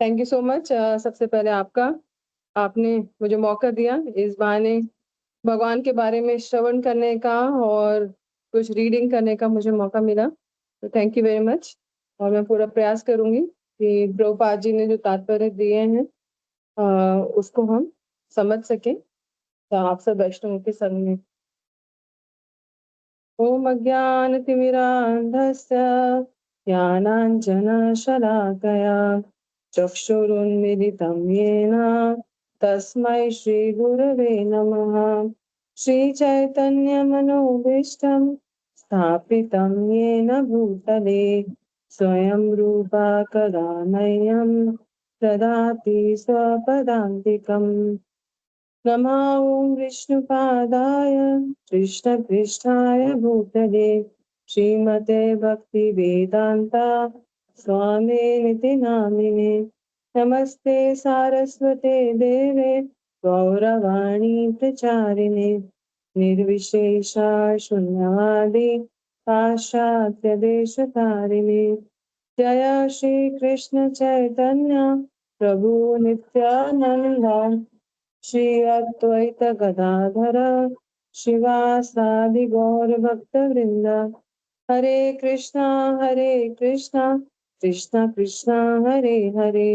Thank you so much. सबसे पहले आपने मुझे मौका दिया इस बहाने भगवान के बारे में श्रवण करने का और कुछ रीडिंग करने का मुझे मौका मिला, तो थैंक यू वेरी मच। और मैं पूरा प्रयास करूंगी कि प्रभुपाद जी ने जो तात्पर्य दिए हैं उसको हम समझ सकें। तो आप सब वैष्णव के संग में ओम अज्ञानतिमिरान्धस्य ज्ञानाञ्जनशलाकया चक्षुरुन्मिलितं येन तस्मै श्रीगुरवे नमः। श्रीचैतन्यमनोभीष्टं स्थापितं येन भूतले स्वयं रूपा कदा मह्यं ददाति स्वपदान्तिकम्। नमः ॐ विष्णुपादाय कृष्णपृष्ठाय भूतले श्रीमते भक्तिवेदान्ता स्वामिनिति नामिने। नमस्ते सारस्वते देवे गौरवाणी प्रचारिणे निर्विशेषा शून्यवादी पाश्चात्यदेशतारिणे। जय श्री कृष्ण चैतन्य प्रभु नित्यानंदा श्री अद्वैत गदाधर शिवासादि गौर भक्त वृंद। हरे कृष्णा कृष्णा कृष्णा हरे हरे,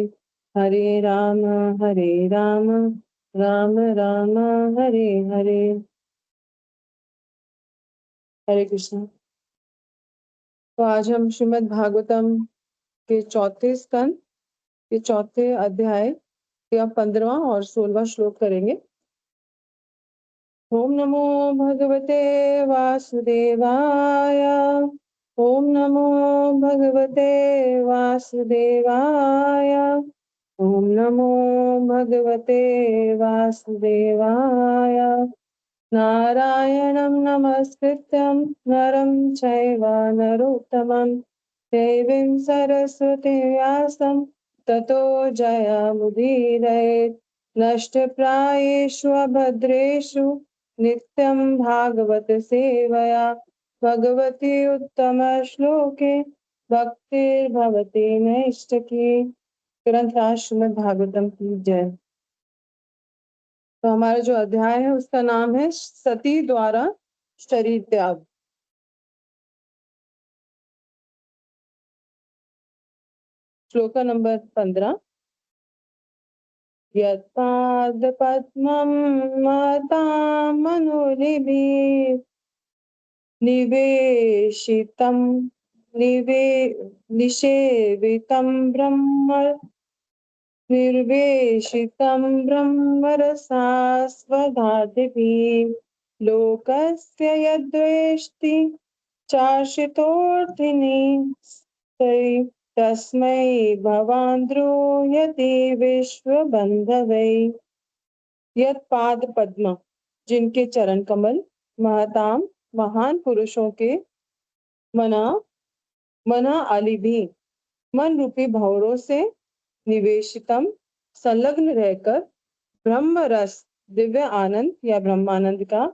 हरे राम राम राम हरे हरे। हरे कृष्णा। तो आज हम श्रीमद् भागवतम के चौथे स्कंद के चौथे अध्याय के 15वां और 16वां श्लोक करेंगे। ओम नमो भगवते वासुदेवाय। ओम नमो भगवते वासुदेवाय। ओम नमो भगवते वासुदेवाय। नारायणं नमस्कृत्यं नरं चैव नरोत्तमं देवीं सरस्वतीं व्यासं ततो जयमुदीरयेत्। नष्टप्रायेषु अभद्रेषु नित्यं भागवत सेवया भगवती उत्तम श्लोके भक्तिर्भवती नैष्ठकी। ग्रंथराज श्रीमद् भागवतम की जय। तो हमारा जो अध्याय है उसका नाम है सती द्वारा शरीर त्याग। श्लोका नंबर 15। यत्पादपद्मं मतामनुलिभिः निवेशितं निषेवितं ब्रह्म निर्वेशितं ब्रह्मरसास्वधादिभिः लोकस्य यद्वेष्टि चार्षितोऽर्थिनि तस्मै भवान् द्रोह्यति विश्वबन्धवे। यत्पाद पद्म, जिनके चरण कमल महताम महान पुरुषों के मना अलिभी मन रूपी भंवरों से निवेशितम संलग्न रहकर ब्रह्म रस दिव्य आनंद या ब्रह्मानंद का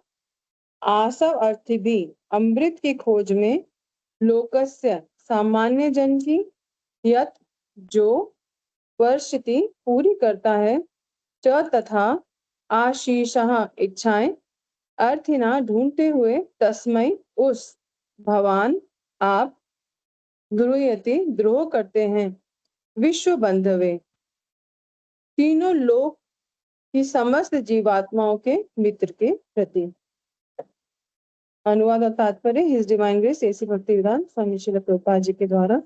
आसव अर्थी भी अमृत की खोज में लोकस्य सामान्य जन की यत जो वर्षिति पूरी करता है च तथा आशीषः इच्छाएं अर्थिना ढूंढते हुए तस्मय उस भवान आप द्रुयति द्रोह करते हैं विश्व बंधवे तीनों लोक की समस्त जीवात्माओं के मित्र के प्रति। अनुवाद और तात्पर्य हिज डिवाइन ग्रेस ऐसी भक्ति विधान स्वामी श्रील प्रभुपाद जी के द्वारा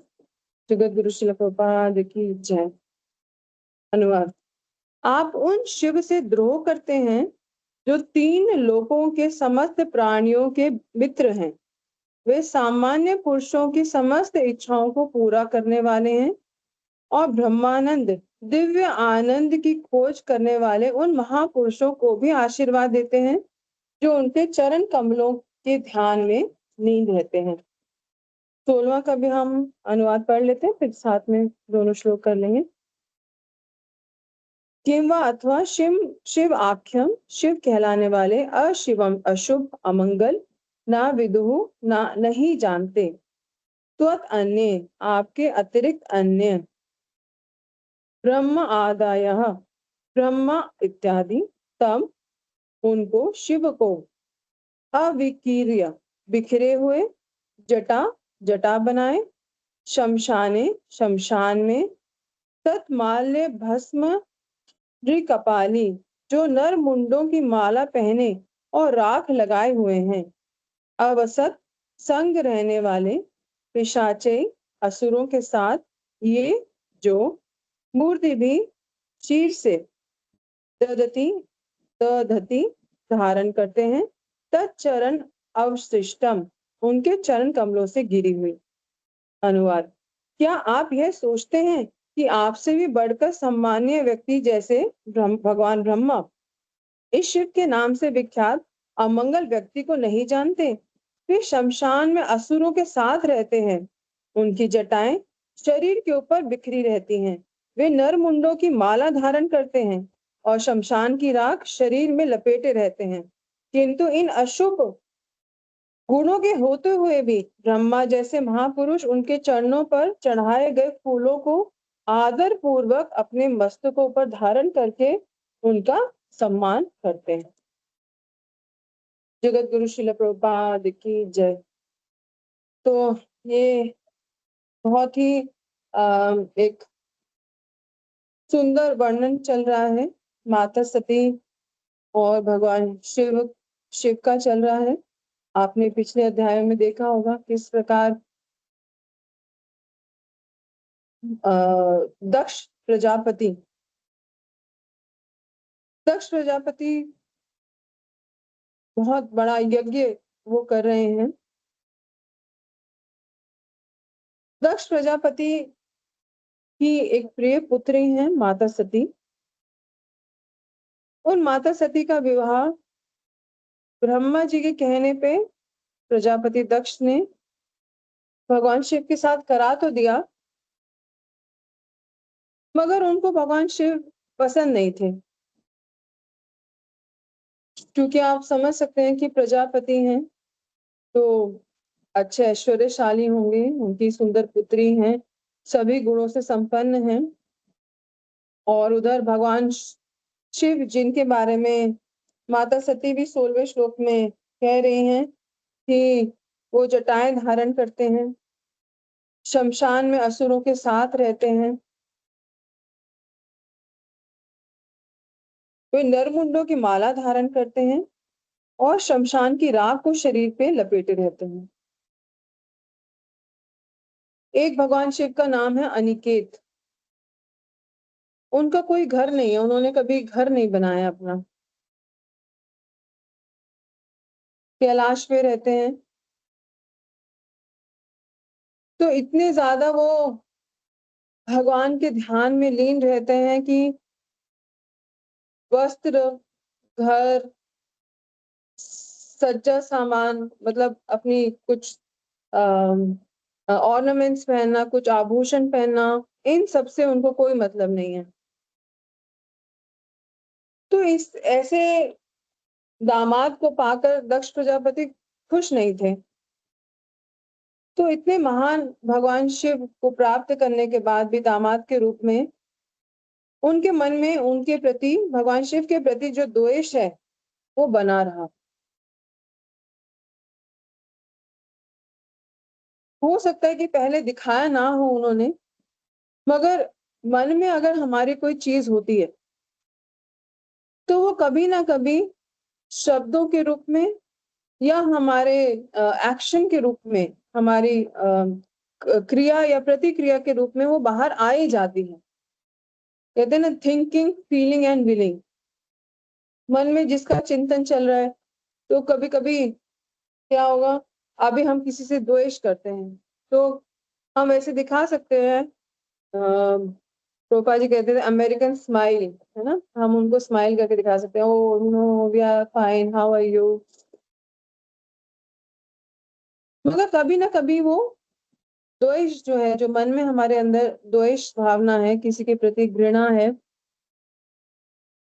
जगत गुरु श्रील प्रभुपाद की जय। अनुवाद। आप उन शिव से द्रोह करते हैं जो तीन लोकों के समस्त प्राणियों के मित्र हैं। वे सामान्य पुरुषों की समस्त इच्छाओं को पूरा करने वाले हैं और ब्रह्मानंद दिव्य आनंद की खोज करने वाले उन महापुरुषों को भी आशीर्वाद देते हैं जो उनके चरण कमलों के ध्यान में लीन रहते हैं। 16वां का भी हम अनुवाद पढ़ लेते हैं, फिर साथ में दोनों श्लोक कर लेंगे। किंवा अथवा शिव आख्यम, शिव कहलाने वाले अशिवम अशुभ अमंगल ना विदुहु ना नहीं जानते। त्वत अन्य, आपके अतिरिक्त अन्य ब्रह्म आदायः ब्रह्मा इत्यादि तम उनको शिव को अविकीर्य बिखरे हुए जटा जटा बनाए शमशाने शमशान में तत्माल्य भस्म कपाली जो नर मुंडों की माला पहने और राख लगाए हुए हैं अवसत संग रहने वाले पिशाचे असुरों के साथ ये जो मूर्ति भी शीर से दधति दधति धारण करते हैं तत्चरण अवशिष्टम उनके चरण कमलों से गिरी हुई। अनुवाद। क्या आप यह सोचते हैं कि आपसे भी बढ़कर सम्मानीय व्यक्ति जैसे भगवान ब्रह्मा इस शिव के नाम से विख्यात अमंगल व्यक्ति को नहीं जानते? वे शमशान में असुरों के साथ रहते हैं। उनकी जटाएं शरीर के ऊपर बिखरी रहती हैं। वे नर मुंडों की माला धारण करते हैं और शमशान की राख शरीर में लपेटे रहते हैं। किंतु इन अशुभ गुणों के होते हुए भी ब्रह्मा जैसे महापुरुष उनके चरणों पर चढ़ाए गए फूलों को आदर पूर्वक अपने मस्तकों पर धारण करके उनका सम्मान करते हैं। जगत गुरु श्रील प्रभुपाद की जय। तो ये बहुत ही एक सुंदर वर्णन चल रहा है माता सती और भगवान शिव का चल रहा है। आपने पिछले अध्याय में देखा होगा किस प्रकार दक्ष प्रजापति बहुत बड़ा यज्ञ वो कर रहे हैं। दक्ष प्रजापति की एक प्रिय पुत्री है माता सती। उन माता सती का विवाह ब्रह्मा जी के कहने पे प्रजापति दक्ष ने भगवान शिव के साथ करा तो दिया, मगर उनको भगवान शिव पसंद नहीं थे। क्योंकि आप समझ सकते हैं कि प्रजापति हैं तो अच्छे ऐश्वर्यशाली होंगे, उनकी सुंदर पुत्री हैं, सभी गुणों से संपन्न हैं। और उधर भगवान शिव जिनके बारे में माता सती भी 16वें श्लोक में कह रही हैं कि वो जटाएं धारण करते हैं, शमशान में असुरों के साथ रहते हैं, वे नरमुंडों की माला धारण करते हैं और शमशान की राख को शरीर पे लपेटे रहते हैं। एक भगवान शिव का नाम है अनिकेत। उनका कोई घर नहीं है, उन्होंने कभी घर नहीं बनाया अपना, कैलाश पे रहते हैं। तो इतने ज्यादा वो भगवान के ध्यान में लीन रहते हैं कि वस्त्र, घर, सज्जा सामान, मतलब अपनी कुछ ऑर्नामेंट्स पहनना, कुछ आभूषण पहनना, इन सब से उनको कोई मतलब नहीं है। तो इस ऐसे दामाद को पाकर दक्ष प्रजापति खुश नहीं थे। तो इतने महान भगवान शिव को प्राप्त करने के बाद भी दामाद के रूप में उनके मन में उनके प्रति, भगवान शिव के प्रति जो द्वेष है वो बना रहा। हो सकता है कि पहले दिखाया ना हो उन्होंने, मगर मन में अगर हमारी कोई चीज होती है तो वो कभी ना कभी शब्दों के रूप में या हमारे एक्शन के रूप में, हमारी क्रिया या प्रतिक्रिया के रूप में वो बाहर आ ही जाती है। कहते हैं ना, थिंकिंग, फीलिंग एंड विलिंग। मन में जिसका चिंतन चल रहा है, तो कभी कभी क्या होगा, अभी हम किसी से द्वेष करते हैं तो हम ऐसे दिखा सकते हैं। प्रोपा जी कहते थे अमेरिकन स्माइल, है ना, हम उनको स्माइल करके दिखा सकते हैं, oh no we are fine, how are you. मगर कभी ना कभी वो द्वेष जो है, जो मन में हमारे अंदर द्वेष भावना है, किसी के प्रति घृणा है,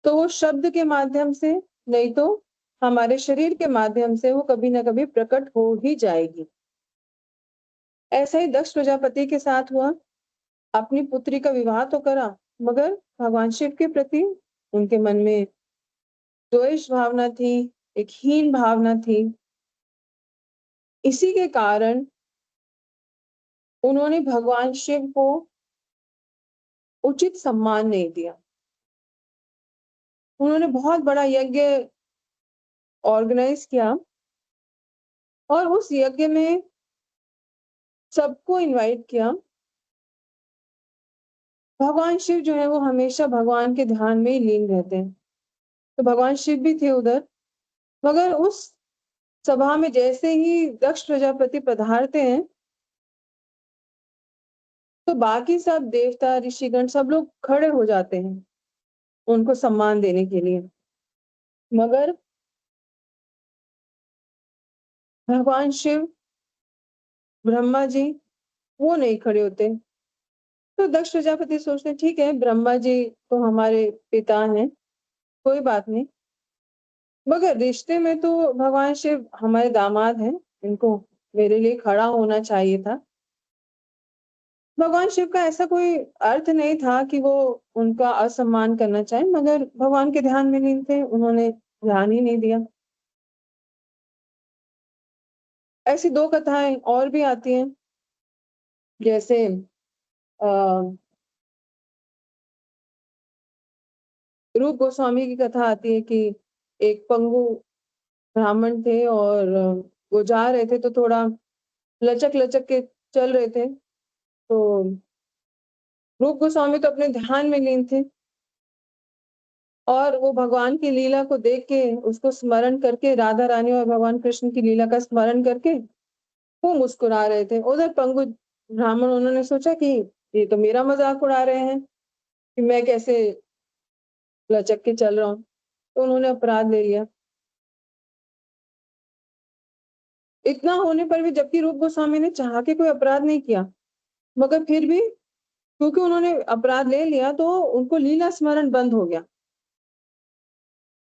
तो वो शब्द के माध्यम से, नहीं तो हमारे शरीर के माध्यम से वो कभी ना कभी प्रकट हो ही जाएगी। ऐसा ही दक्ष प्रजापति के साथ हुआ। अपनी पुत्री का विवाह तो करा, मगर भगवान शिव के प्रति उनके मन में द्वेष भावना थी, एक हीन भावना थी। इसी के कारण उन्होंने भगवान शिव को उचित सम्मान नहीं दिया। उन्होंने बहुत बड़ा यज्ञ ऑर्गेनाइज किया और उस यज्ञ में सबको इनवाइट किया। भगवान शिव जो है वो हमेशा भगवान के ध्यान में ही लीन रहते हैं, तो भगवान शिव भी थे उधर। मगर उस सभा में जैसे ही दक्ष प्रजापति पधारते हैं, तो बाकी सब देवता, ऋषिगण सब लोग खड़े हो जाते हैं उनको सम्मान देने के लिए। मगर भगवान शिव, ब्रह्मा जी, वो नहीं खड़े होते। तो दक्ष प्रजापति सोचते हैं, ठीक है, ब्रह्मा जी तो हमारे पिता हैं, कोई बात नहीं, मगर रिश्ते में तो भगवान शिव हमारे दामाद हैं, इनको मेरे लिए खड़ा होना चाहिए था। भगवान शिव का ऐसा कोई अर्थ नहीं था कि वो उनका असम्मान करना चाहे, मगर भगवान के ध्यान में लीन थे, उन्होंने ध्यान ही नहीं दिया। ऐसी 2 कथाएं और भी आती हैं, जैसे रूप गोस्वामी की कथा आती है कि एक पंगु ब्राह्मण थे और वो जा रहे थे तो थोड़ा लचक-लचक के चल रहे थे। तो रूप गोस्वामी तो अपने ध्यान में लीन थे और वो भगवान की लीला को देख के, उसको स्मरण करके, राधा रानी और भगवान कृष्ण की लीला का स्मरण करके वो मुस्कुरा रहे थे। उधर पंगु ब्राह्मण, उन्होंने सोचा कि ये तो मेरा मजाक उड़ा रहे हैं कि मैं कैसे लचक के चल रहा हूँ, तो उन्होंने अपराध ले लिया। इतना होने पर भी, जबकि रूप गोस्वामी ने चाह के कोई अपराध नहीं किया, मगर फिर भी क्योंकि उन्होंने अपराध ले लिया तो उनको लीला स्मरण बंद हो गया।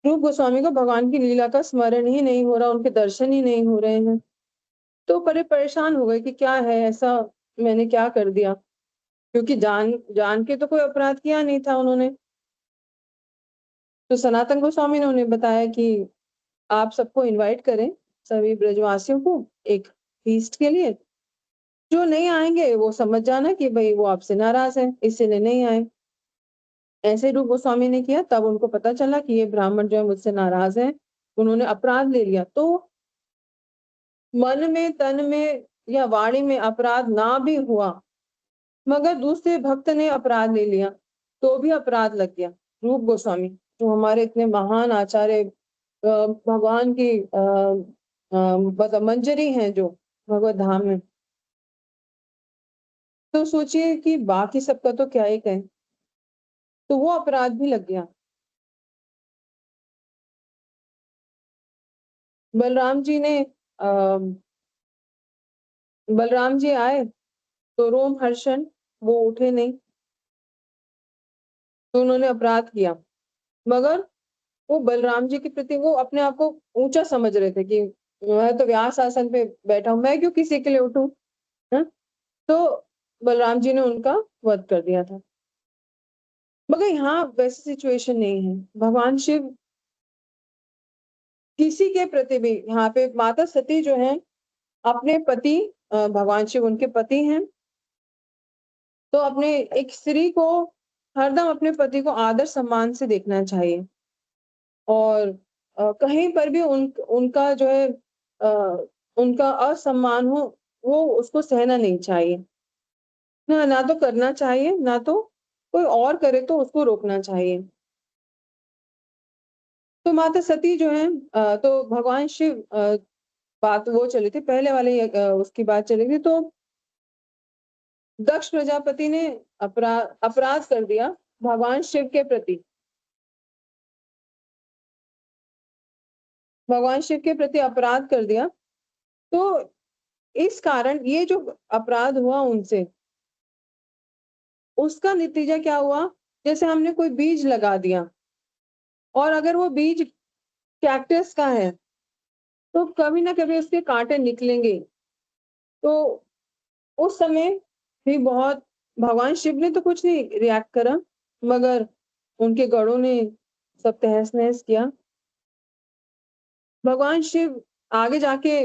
रूप गोस्वामी को भगवान की लीला का स्मरण ही नहीं हो रहा, उनके दर्शन ही नहीं हो रहे हैं। तो बड़े परेशान हो गए कि क्या है ऐसा, मैंने क्या कर दिया, क्योंकि जान जान के तो कोई अपराध किया नहीं था उन्होंने। तो सनातन गोस्वामी ने उन्हें बताया कि आप सबको इनवाइट करें, सभी ब्रजवासियों को एक फीस्ट के लिए। जो नहीं आएंगे वो समझ जाना कि भाई वो आपसे नाराज है, इसलिए नहीं आए। ऐसे रूप गोस्वामी ने किया, तब उनको पता चला कि ये ब्राह्मण जो है मुझसे नाराज है, उन्होंने अपराध ले लिया। तो मन में, तन में या वाणी में अपराध ना भी हुआ, मगर दूसरे भक्त ने अपराध ले लिया तो भी अपराध लग गया। रूप गोस्वामी जो हमारे इतने महान आचार्य, भगवान की मतलब मंजरी हैं जो भगवत धाम में, तो सोचिए कि बाकी सबका तो क्या ही कहें, तो वो अपराध भी लग गया। बलराम जी ने बलराम जी आए तो रोम हर्षण, वो उठे नहीं, तो उन्होंने अपराध किया। मगर वो बलराम जी के प्रति वो अपने आप को ऊंचा समझ रहे थे कि मैं तो व्यास आसन पे बैठा हूं, मैं क्यों किसी के लिए उठूं, है? तो बलराम जी ने उनका वध कर दिया था। मगर यहाँ वैसी सिचुएशन नहीं है। भगवान शिव किसी के प्रति भी, यहाँ पे माता सती जो है अपने पति, भगवान शिव उनके पति हैं, तो अपने एक स्त्री को हरदम अपने पति को आदर सम्मान से देखना चाहिए और कहीं पर भी उनका जो है उनका असम्मान हो, वो उसको सहना नहीं चाहिए। ना तो करना चाहिए, ना तो कोई और करे तो उसको रोकना चाहिए। तो माता सती जो है तो भगवान शिव, बात वो चली थी पहले वाले, उसकी बात चली थी। तो दक्ष प्रजापति ने अपराध कर दिया भगवान शिव के प्रति। भगवान शिव के प्रति अपराध कर दिया, तो इस कारण ये जो अपराध हुआ उनसे, उसका नतीजा क्या हुआ, जैसे हमने कोई बीज लगा दिया और अगर वो बीज कैक्टस का है तो कभी ना कभी उसके कांटे निकलेंगे। तो उस समय भी बहुत, भगवान शिव ने तो कुछ नहीं रिएक्ट करा, मगर उनके गढ़ों ने सब तहस-नहस किया। भगवान शिव आगे जाके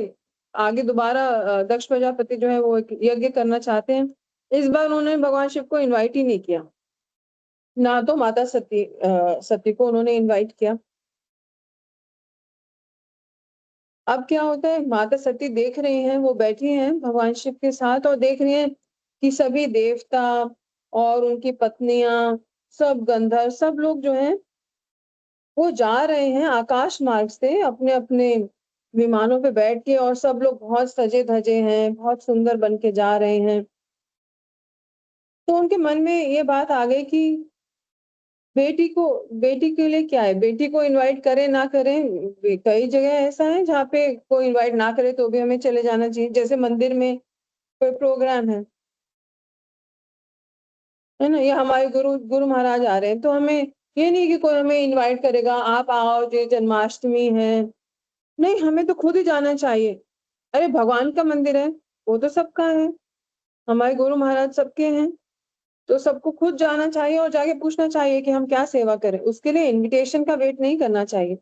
आगे दोबारा दक्ष प्रजापति जो है वो एक यज्ञ करना चाहते हैं। इस बार उन्होंने भगवान शिव को इनवाइट ही नहीं किया। ना तो माता सती को उन्होंने इनवाइट किया। अब क्या होता है, माता सती देख रही हैं, वो बैठी हैं भगवान शिव के साथ और देख रही हैं कि सभी देवता और उनकी पत्नियां, सब गंधर्व, सब लोग जो हैं वो जा रहे हैं आकाश मार्ग से अपने-अपने विमानों पे बैठ के, और सब लोग बहुत सजे-धजे हैं, बहुत सुंदर बन के जा रहे हैं। तो उनके मन में ये बात आ गई कि बेटी के लिए क्या है, बेटी को इनवाइट करें ना करें, कई जगह ऐसा है जहाँ पे कोई इनवाइट ना करे तो भी हमें चले जाना चाहिए। जैसे मंदिर में कोई प्रोग्राम है ना? या हमारे गुरु गुरु महाराज आ रहे हैं, तो हमें ये नहीं कि कोई हमें इनवाइट करेगा, आप आओ, ये जन्माष्टमी है। नहीं, हमें तो खुद ही जाना चाहिए। अरे भगवान का मंदिर है, वो तो सबका है, हमारे गुरु महाराज सबके हैं, तो सबको खुद जाना चाहिए और जाके पूछना चाहिए कि हम क्या सेवा करें। उसके लिए इन्विटेशन का वेट नहीं करना चाहिए।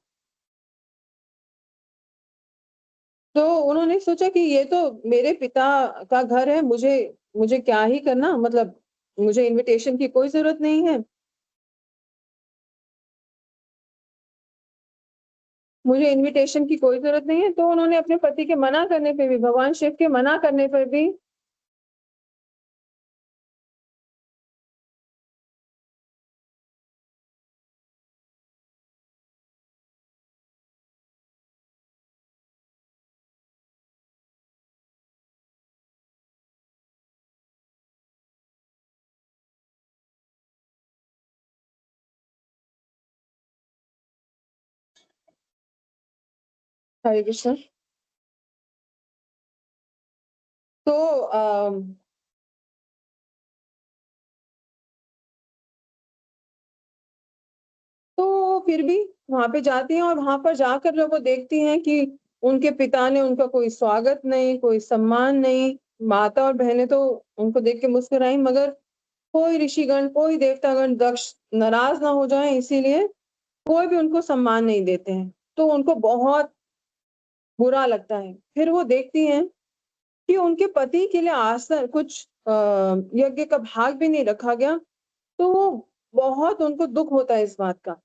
तो उन्होंने सोचा कि ये तो मेरे पिता का घर है, मुझे मुझे क्या ही करना, मतलब मुझे इन्विटेशन की कोई ज़रूरत नहीं है। मुझे इन्विटेशन की कोई ज़रूरत नहीं है, तो उन्होंने अपने पति के मना करने पे भी, भगवान शिव के मना करने पर भी हरे कृष्ण। तो फिर भी वहाँ पे जाती हैं, और वहाँ पर जाकर जब वो देखती हैं कि उनके पिता ने उनका कोई स्वागत नहीं, कोई सम्मान नहीं, माता और बहनें तो उनको देख के मुस्कुराई, मगर कोई ऋषिगण, कोई देवतागण दक्ष नाराज़ ना हो जाएँ इसीलिए कोई भी उनको सम्मान नहीं देते हैं। तो उनको बहुत बुरा लगता है। फिर वो देखती हैं कि उनके पति के लिए आसन कुछ यज्ञ का भाग भी नहीं रखा गया, तो वो बहुत उनको दुःख होता है इस बात का।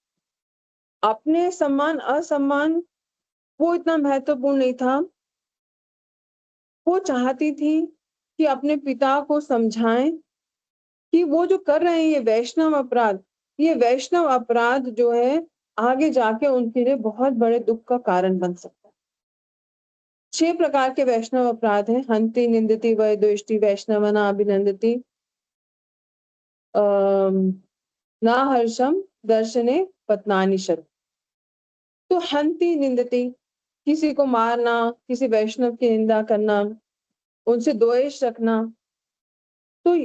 अपने सम्मान, असम्मान वो इतना महत्वपूर्ण नहीं था। वो चाहती थी कि अपने पिता को समझाएँ कि वो जो कर रहे हैं ये वैष्णव अपराध जो है आगे जाके उनके लिए बहुत बड़े दुःख का कारण बन सकता है। 6 प्रकार के वैष्णव अपराध हैं: हन्ति, निन्दति, वैद्वेष्टि, वैष्णवनाभिनन्दति, अम, नाहर्षं दर्शने पत्नानिषत्। तो हन्ति, निन्दति, किसी को मारना, किसी वैष्णव की निंदा करना, उनसे द्वेष रखना। तो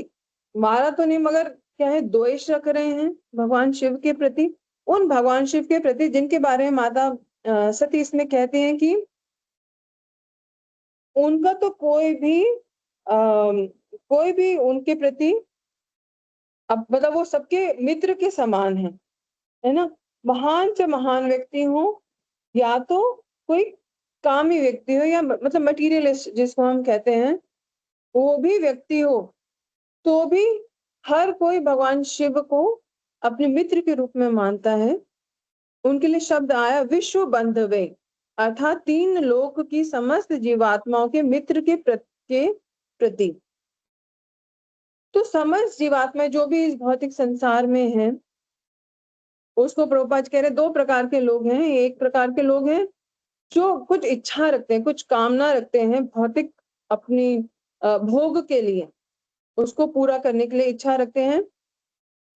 मारा तो नहीं, मगर क्या है, द्वेष रख रहे हैं भगवान शिव के प्रति। उन भगवान शिव के प्रति जिनके बारे में माता सती इसमें कहती हैं कि उनका तो कोई भी उनके प्रति, अब मतलब वो सबके मित्र के समान है ना? महान से महान व्यक्ति हो, या तो कोई कामी व्यक्ति हो, या मतलब मटीरियलिस्ट जिसको हम कहते हैं, वो भी व्यक्ति हो, तो भी हर कोई भगवान शिव को अपने मित्र के रूप में मानता है। उनके लिए शब्द आया विश्व बंधवे, अर्थात 3 लोक की समस्त जीवात्माओं के मित्र के प्रति। तो समस्त जीवात्मा जो भी इस भौतिक संसार में हैं, उसको प्रभुपाद कह रहे हैं 2 प्रकार के लोग हैं। एक प्रकार के लोग हैं जो कुछ इच्छा रखते हैं, कुछ कामना रखते हैं भौतिक अपनी भोग के लिए, उसको पूरा करने के लिए इच्छा रखते हैं।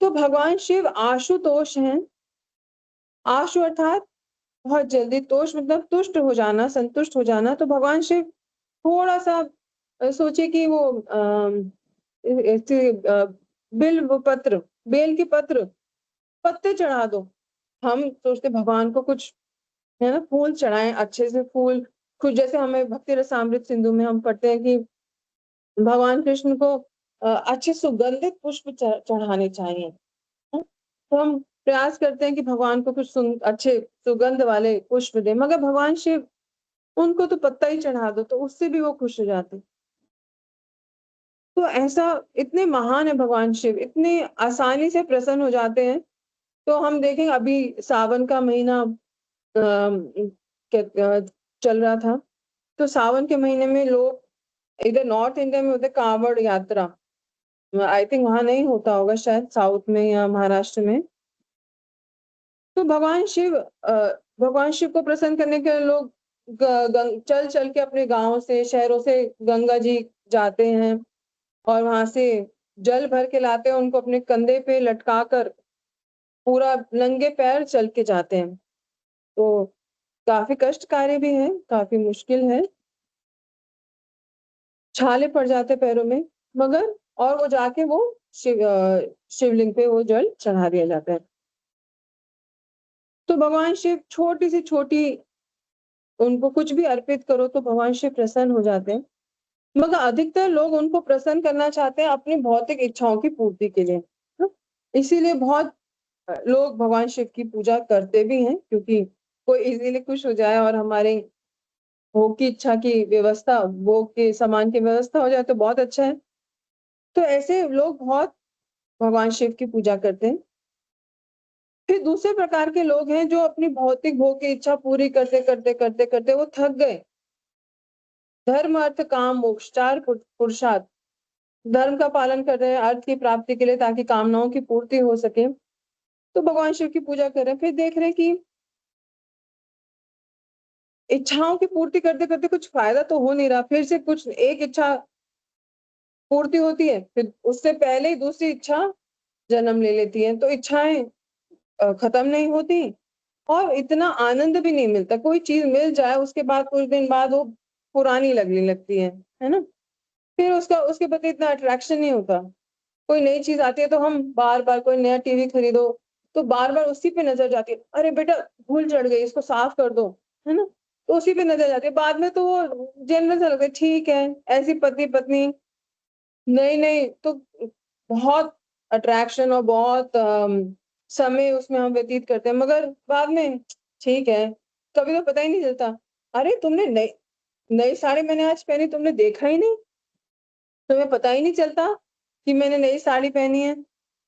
तो भगवान शिव आशुतोष हैं। आशु अर्थात बहुत जल्दी, तोष मतलब तुष्ट हो जाना, संतुष्ट हो जाना। तो भगवान शिव थोड़ा-सा सोचिए कि वो ऐसे बिल्व पत्र, बेल के पत्ते चढ़ा दो। हम सोचते भगवान को कुछ, है ना, फूल चढ़ाएँ, अच्छे से फूल, कुछ जैसे हमें भक्ति रसामृत सिंधु में हम पढ़ते हैं कि भगवान कृष्ण को अच्छे सुगंधित पुष्प चढ़ाने चाहिए। तो हम प्रयास करते हैं कि भगवान को कुछ अच्छे सुगंध वाले पुष्प दें, मगर भगवान शिव, उनको तो पत्ता ही चढ़ा दो तो उससे भी वो खुश हो जाते हैं। तो ऐसा, इतने महान है भगवान शिव, इतने आसानी से प्रसन्न हो जाते हैं। तो हम देखें, अभी सावन का महीना चल रहा था, तो सावन के महीने में लोग इधर नॉर्थ इंडिया में होते कांवड़ यात्रा, आई थिंक वहां नहीं होता होगा, शायद साउथ में या महाराष्ट्र में। तो भगवान शिव को प्रसन्न करने के लिए लोग चल चल के अपने गांव से, शहरों से गंगा जी जाते हैं और वहां से जल भर के लाते हैं, उनको अपने कंधे पे लटका कर पूरा नंगे पैर चल के जाते हैं। तो काफी कष्टकारी भी है, काफी मुश्किल है, छाले पड़ जाते पैरों में, मगर और वो जाके वो शिवलिंग पे वो जल चढ़ा दिया जाता है। तो भगवान शिव, छोटी से छोटी, उनको कुछ भी अर्पित करो तो भगवान शिव प्रसन्न हो जाते हैं। मगर अधिकतर लोग उनको प्रसन्न करना चाहते हैं अपनी भौतिक इच्छाओं की पूर्ति के लिए। हाँ? इसीलिए बहुत लोग भगवान शिव की पूजा करते भी हैं, क्योंकि कोई इजीली खुश हो जाए और हमारे भोग की इच्छा की व्यवस्था, भोग के सामान की व्यवस्था हो जाए तो बहुत अच्छा है। तो ऐसे लोग बहुत भगवान शिव की पूजा करते हैं। फिर दूसरे प्रकार के लोग हैं जो अपनी भौतिक भोग की इच्छा पूरी करते वो थक गए। धर्म अर्थ काम मोक्ष, चार पुरुषार्थ, धर्म का पालन कर रहे हैं अर्थ की प्राप्ति के लिए, ताकि कामनाओं की पूर्ति हो सके। तो भगवान शिव की पूजा कर रहे हैं, फिर देख रहे हैं कि इच्छाओं की पूर्ति करते करते कुछ फायदा तो हो नहीं रहा, फिर से कुछ एक इच्छा पूर्ति होती है, फिर उससे पहले ही दूसरी इच्छा जन्म ले लेती है, तो इच्छाएं खत्म नहीं होती और इतना आनंद भी नहीं मिलता। कोई चीज मिल जाए उसके बाद कुछ दिन बाद वो पुरानी लगने लगती है ना? फिर उसका उसके प्रति इतना अट्रैक्शन नहीं होता। कोई नई चीज आती है तो हम बार बार, कोई नया टीवी खरीदो तो बार बार उसी पे नजर जाती है, अरे बेटा धूल चढ़ गई, इसको साफ कर दो, है ना? तो उसी पे नजर जाती है, बाद में तो वो जनरल सा लगता है, ठीक है। ऐसी पति पत्नी नहीं नहीं, तो बहुत अट्रैक्शन और बहुत समय उसमें हम व्यतीत करते हैं, मगर बाद में ठीक है, कभी तो पता ही नहीं चलता। अरे तुमने नई नई साड़ी मैंने आज पहनी, तुमने देखा ही नहीं, तुम्हें पता ही नहीं चलता कि मैंने नई साड़ी पहनी है।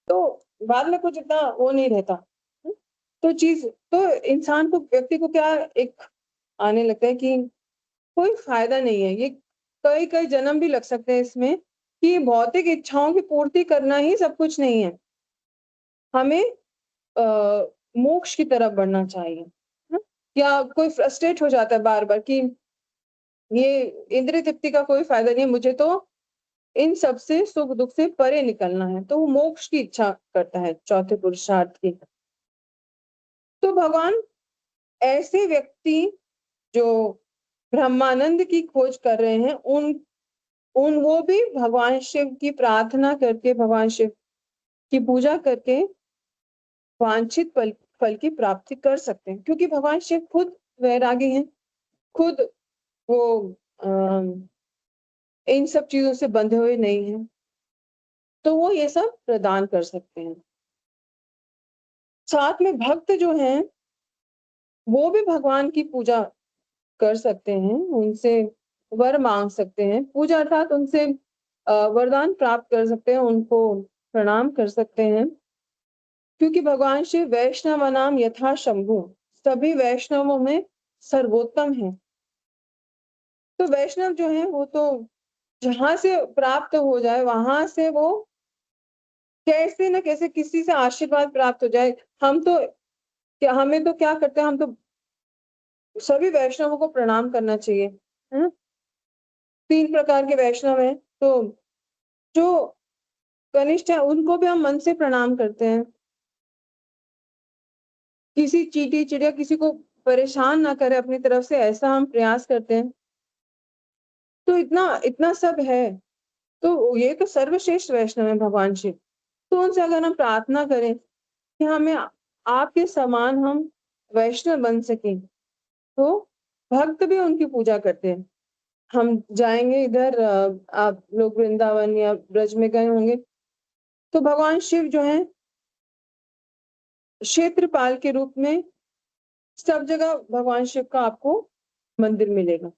तो बाद में कुछ इतना वो नहीं रहता। हम्म, तो चीज, तो इंसान को, व्यक्ति को क्या एक आने लगता है कि कोई फायदा नहीं है ये, कई कई जन्म भी लग सकते हैं इसमें, कि भौतिक इच्छाओं की पूर्ति करना ही सब कुछ नहीं है। हमें मोक्ष की तरफ बढ़ना चाहिए। है? या कोई फ्रस्ट्रेट हो जाता है बार बार कि ये इंद्रिय तृप्ति का कोई फायदा नहीं है, मुझे तो इन सब से, सुख दुख से परे निकलना है, तो वो मोक्ष की इच्छा करता है, चौथे पुरुषार्थ की। तो भगवान ऐसे व्यक्ति जो ब्रह्मानंद की खोज कर रहे हैं, उन उन वो भी भगवान शिव की प्रार्थना करके, भगवान शिव की पूजा करके वांछित फल फल की प्राप्ति कर सकते हैं, क्योंकि भगवान शिव खुद वैरागी हैं, खुद वो इन सब चीजों से बंधे हुए नहीं हैं, तो वो ये सब प्रदान कर सकते हैं। साथ में भक्त जो हैं, वो भी भगवान की पूजा कर सकते हैं, उनसे वर मांग सकते हैं, पूजा अर्थात उनसे वरदान प्राप्त कर सकते हैं, उनको प्रणाम कर सकते हैं, क्योंकि भगवान शिव वैष्णव नाम यथा शंभु, सभी वैष्णवों में सर्वोत्तम है। तो वैष्णव जो है वो तो जहां से प्राप्त हो जाए वहां से वो कैसे न कैसे किसी से आशीर्वाद प्राप्त हो जाए। हम तो क्या, हमें तो क्या करते हैं, हम तो सभी वैष्णवों को प्रणाम करना चाहिए, है ना? तीन प्रकार के वैष्णव हैं, तो जो कनिष्ठ है उनको भी हम मन से प्रणाम करते हैं। किसी चींटी चिड़िया किसी को परेशान ना करे अपनी तरफ से, ऐसा हम प्रयास करते हैं। तो इतना इतना सब है, तो ये तो सर्वश्रेष्ठ वैष्णव है भगवान शिव। तो उनसे अगर हम प्रार्थना करें कि हमें आपके समान हम वैष्णव बन सकें, तो भक्त भी उनकी पूजा करते हैं। हम जाएंगे इधर, आप लोग वृंदावन या ब्रज में गए होंगे, तो भगवान शिव जो हैं क्षेत्रपाल के रूप में सब जगह भगवान शिव का आपको मंदिर मिलेगा।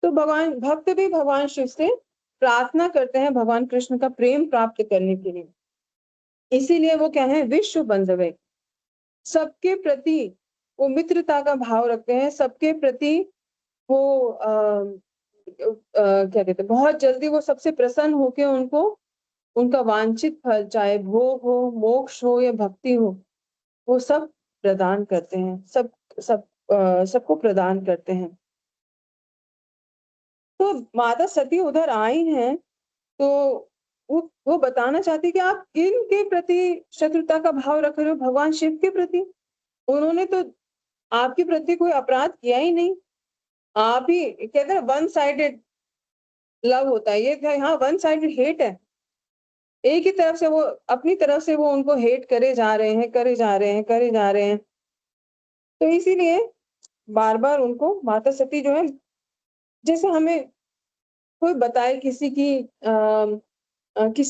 तो भगवान भक्त भी भगवान शिव से प्रार्थना करते हैं भगवान कृष्ण का प्रेम प्राप्त करने के लिए। इसीलिए वो क्या है, विश्व बंधुए, सबके प्रति वो मित्रता का भाव रखते हैं, सबके प्रति वो क्या कहते हैं, बहुत जल्दी वो सबसे प्रसन्न होके उनको उनका वांछित फल, चाहे भोग हो, मोक्ष हो या भक्ति हो, वो सब प्रदान करते हैं, सबको प्रदान करते हैं। तो माता सती उधर आई हैं, तो वो बताना चाहती है कि आप किनके प्रति शत्रुता का भाव रख रहे हो? भगवान शिव के प्रति। उन्होंने तो आपके प्रति कोई अपराध किया ही नहीं। आप ही कहते हैं वन साइडेड लव होता है, ये क्या यहाँ वन साइडेड हेट है? एक ही तरफ से वो अपनी तरफ से वो उनको हेट करे जा रहे हैं, करे जा रहे हैं, करे जा रहे हैं। तो इसीलिए बार-बार उनको माता सती जो है, जैसे हमें कोई बताए किसी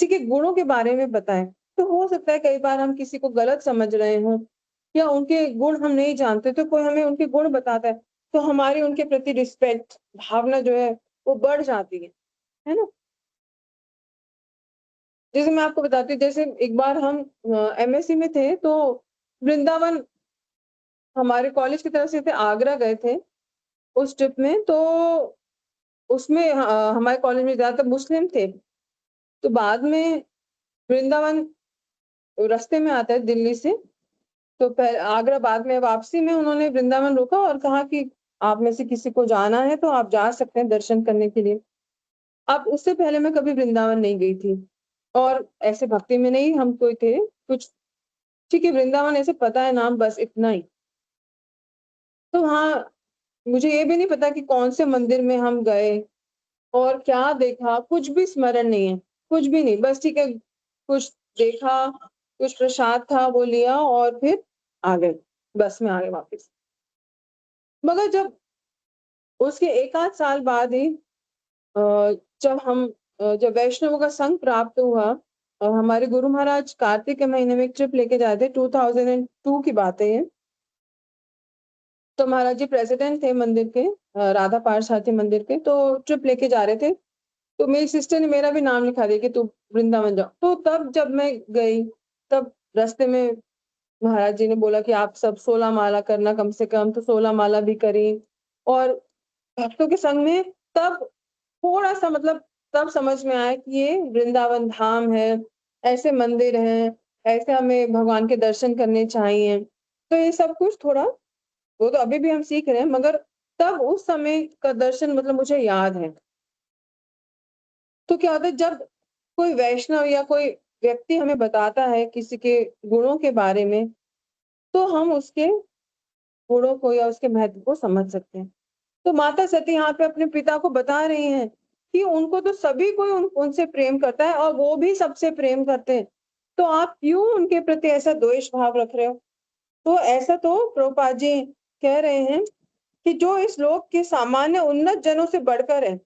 के गुणों के बारे में बताए, तो हो सकता है कई बार हम किसी को गलत समझ रहे हों या उनके गुण हम नहीं जानते, तो कोई हमें उनके गुण बताता है, तो हमारी उनके प्रति रिस्पेक्ट भावना जो है वो बढ़ जाती है ना? जैसे मैं आपको बताती हूँ, जैसे एक बार हम एमएससी में थे, तो वृंदावन हमारे कॉलेज की तरफ से थे, आगरा गए थे उस ट्रिप में, तो उसमें हमारे कॉलेज में ज़्यादातर मुस्लिम थे। तो बाद में वृंदावन रास्ते में आता है दिल्ली से, तो आगरा बाद में वापसी में उन्होंने वृंदावन रोका और कहा कि आप में से किसी को जाना है तो आप जा सकते हैं दर्शन करने के लिए। अब उससे पहले मैं कभी वृंदावन नहीं गई थी और ऐसे भक्ति में नहीं, हम कोई थे कुछ, ठीक है, वृंदावन ऐसे पता है नाम, बस इतना ही। तो हाँ, मुझे ये भी नहीं पता कि कौन से मंदिर में हम गए और क्या देखा, कुछ भी स्मरण नहीं है, कुछ भी नहीं। बस ठीक है, कुछ देखा, कुछ प्रसाद था वो लिया और फिर आ गए, बस में आ गए वापस। मगर उसके 1 आध साल बाद ही अ, जब वैष्णवों का संघ प्राप्त हुआ, हमारे गुरु महाराज कार्तिक के महीने में एक ट्रिप लेके जाए थे, 2002 की बात है ये। तो महाराज जी प्रेसिडेंट थे मंदिर के, राधा पार्षद मंदिर के, तो ट्रिप लेके जा रहे थे। तो मेरी सिस्टर ने मेरा भी नाम लिखा दिया कि तू वृंदावन जाओ। तो तब जब मैं गई, तब रास्ते में महाराज जी ने बोला कि आप सब 16 माला करना कम से कम, तो 16 माला भी करी और भक्तों के संग में तब थोड़ा-सा मतलब तब समझ में आया कि ये वृंदावन धाम है, ऐसे मंदिर हैं, ऐसे हमें भगवान के दर्शन करने चाहिए। तो ये सब कुछ थोड़ा, वो तो अभी भी हम सीख रहे हैं, मगर तब उस समय का दर्शन मतलब मुझे याद है। तो क्या होता है, जब कोई वैष्णव या कोई व्यक्ति हमें बताता है किसी के गुणों के बारे में, तो हम उसके गुणों को या उसके महत्व को समझ सकते हैं। तो माता सती यहाँ पे अपने पिता को बता रही हैं कि उनको तो सभी कोई उनसे प्रेम करता है और वो भी सबसे प्रेम करते हैं। तो आप क्यों उनके प्रति ऐसा द्वेष भाव रख रहे हो? तो ऐसा तो प्रभुपाद जी कह रहे हैं कि जो इस लोक के सामान्य उन्नत जनों से बढ़कर है,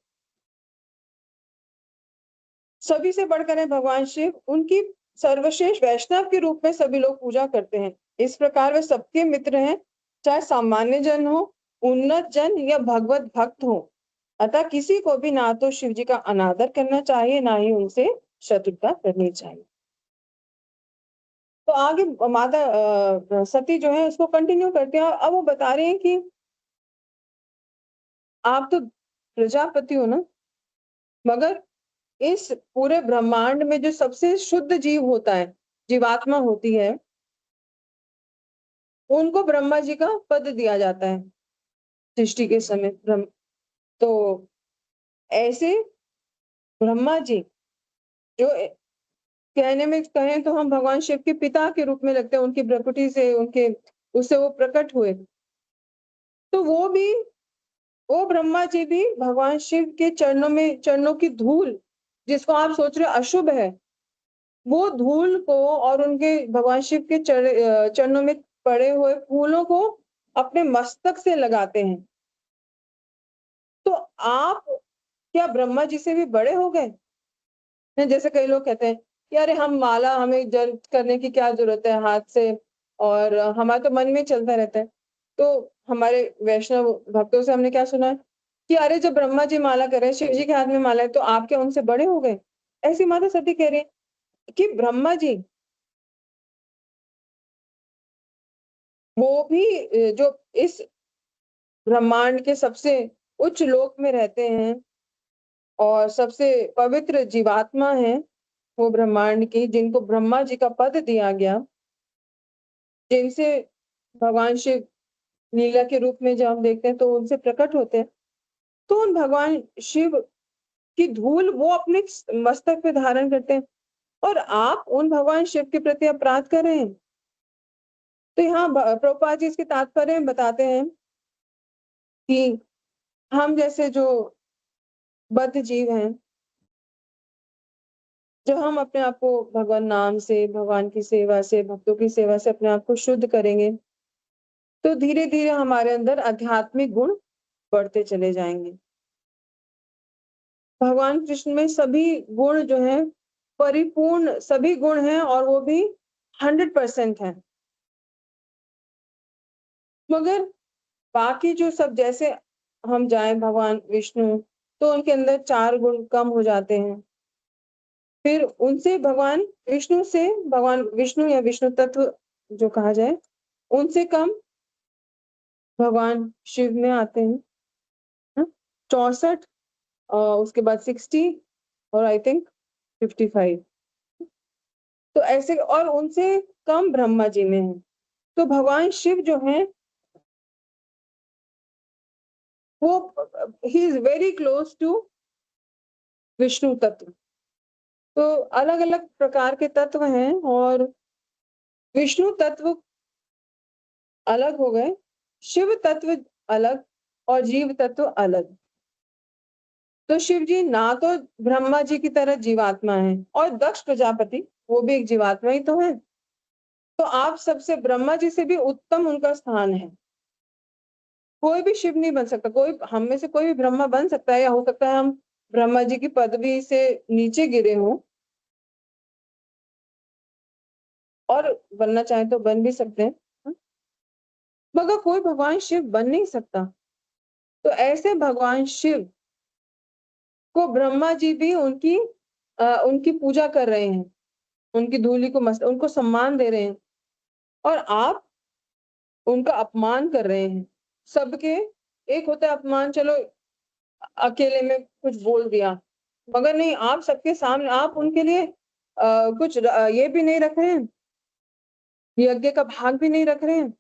सभी से बढ़कर है भगवान शिव, उनकी सर्वश्रेष्ठ वैष्णव के रूप में सभी लोग पूजा करते हैं। इस प्रकार वे सबके मित्र हैं, चाहे सामान्य जन हो, उन्नत जन या भगवत भक्त हो। अतः किसी को भी ना तो शिव जी का अनादर करना चाहिए, ना ही उनसे शत्रुता करनी चाहिए। तो आगे माता सती जो है उसको कंटिन्यू करते हैं, अब वो बता रहे हैं कि आप तो प्रजापति हो ना, मगर इस पूरे ब्रह्मांड में जो सबसे शुद्ध जीव होता है, जीवात्मा होती है, उनको ब्रह्मा जी का पद दिया जाता है सृष्टि के समय। ब्रह्म तो ऐसे ब्रह्मा जी जो कहने में कहें तो हम भगवान शिव के पिता के रूप में लगते हैं, उनकी प्रकृति से, उनके उससे वो प्रकट हुए। तो वो ब्रह्मा जी भी भगवान शिव के चरणों की धूल, जिसको आप सोच रहे हो अशुभ है, वो धूल को और उनके भगवान शिव के चरणों में पड़े हुए फूलों को अपने मस्तक से लगाते हैं। तो आप क्या ब्रह्मा जी से भी बड़े हो गए? जैसे कई लोग कहते हैं कि अरे हम माला हमें जल करने की क्या ज़रूरत है हाथ से, और हमारे तो मन में चलता रहता है। तो हमारे वैष्णव भक्तों से हमने क्या सुना है कि अरे जब ब्रह्मा जी माला कर रहे हैं, शिव जी के हाथ में माला है, तो आप क्या उनसे बड़े हो गए? ऐसी माता सती कह रही है कि ब्रह्मा जी वो भी जो इस ब्रह्मांड के सबसे उच्च लोक में रहते हैं और सबसे पवित्र जीवात्मा है वो ब्रह्मांड की, जिनको ब्रह्मा जी का पद दिया गया, जिनसे भगवान शिव लीला के रूप में जब हम देखते हैं तो उनसे प्रकट होते हैं, तो उन भगवान शिव की धूल वो अपने मस्तक पे धारण करते हैं और आप उन भगवान शिव के प्रति अपराध कर रहे हैं। तो यहाँ प्रभुपाद जी इसके तात्पर्य में बताते हैं कि हम जैसे जो बद्ध जीव हैं, जब हम अपने आप को भगवान नाम से, भगवान की सेवा से, भक्तों की सेवा से अपने आप को शुद्ध करेंगे, तो धीरे धीरे हमारे अंदर आध्यात्मिक गुण बढ़ते चले जाएंगे। भगवान कृष्ण में सभी गुण जो हैं परिपूर्ण सभी गुण हैं और वो भी 100% है। मगर बाकी जो सब जैसे हम जाएं भगवान विष्णु, तो उनके अंदर 4 गुण कम हो जाते हैं। फिर उनसे भगवान विष्णु या विष्णु तत्व जो कहा जाए, उनसे कम भगवान शिव में आते हैं। 64 उसके बाद 60 और आई थिंक 55, तो ऐसे और उनसे कम ब्रह्मा जी में है। तो भगवान शिव जो है वो ही is very close to Vishnu तत्व। तो अलग अलग प्रकार के तत्व हैं और विष्णु तत्व अलग हो गए, शिव तत्व अलग और जीव तत्व अलग। तो शिव जी ना तो ब्रह्मा जी की तरह जीवात्मा है और दक्ष प्रजापति वो भी एक जीवात्मा ही तो है। तो आप सबसे ब्रह्मा जी से भी उत्तम उनका स्थान है। कोई भी शिव नहीं बन सकता, कोई हम में से कोई भी ब्रह्मा बन सकता है, या हो सकता है हम ब्रह्मा जी की पदवी से नीचे गिरे हों और बनना चाहे तो बन भी सकते हैं, मगर कोई भगवान शिव बन नहीं सकता। तो ऐसे भगवान शिव को ब्रह्मा जी भी उनकी पूजा कर रहे हैं, उनकी धूलि को उनको सम्मान दे रहे हैं और आप उनका अपमान कर रहे हैं। सबके एक होता है अपमान, चलो अकेले में कुछ बोल दिया, मगर नहीं, आप सबके सामने आप उनके लिए कुछ ये भी नहीं रख रहे हैं, यज्ञ का भाग भी नहीं रख रहे हैं,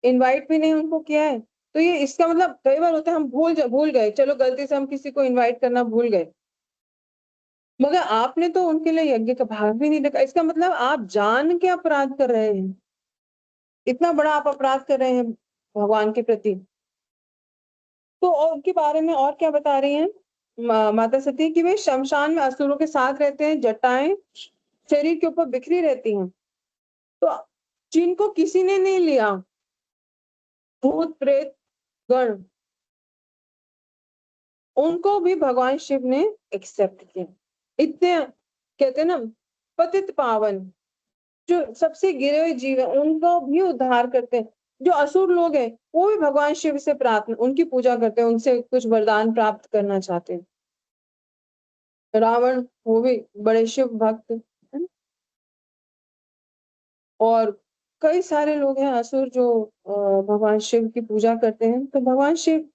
इनवाइट भी नहीं उनको किया है। तो ये इसका मतलब कई बार होता है हम भूल गए, चलो गलती से हम किसी को इनवाइट करना भूल गए, मगर आपने तो उनके लिए यज्ञ का भाग भी नहीं रखा। इसका मतलब आप जान के अपराध कर रहे हैं, इतना बड़ा आप अपराध कर रहे हैं भगवान के प्रति। तो और उनके बारे में और क्या बता रही हैं माता सती कि वे शमशान में असुरों के साथ रहते हैं, जटाएं शरीर के ऊपर बिखरी रहती हैं। तो जिनको किसी ने नहीं लिया, भूत प्रेत गण, उनको भी भगवान शिव ने एक्सेप्ट किया। इतने कहते हैं ना पतित पावन, जो सबसे गिरे हुए जीव है उनको भी उद्धार करते हैं। जो असुर लोग हैं वो भी भगवान शिव से प्रार्थना उनकी पूजा करते हैं, उनसे कुछ वरदान प्राप्त करना चाहते हैं। रावण वो भी बड़े शिव भक्त है ना? और कई सारे लोग हैं असुर जो भगवान शिव की पूजा करते हैं, तो भगवान शिव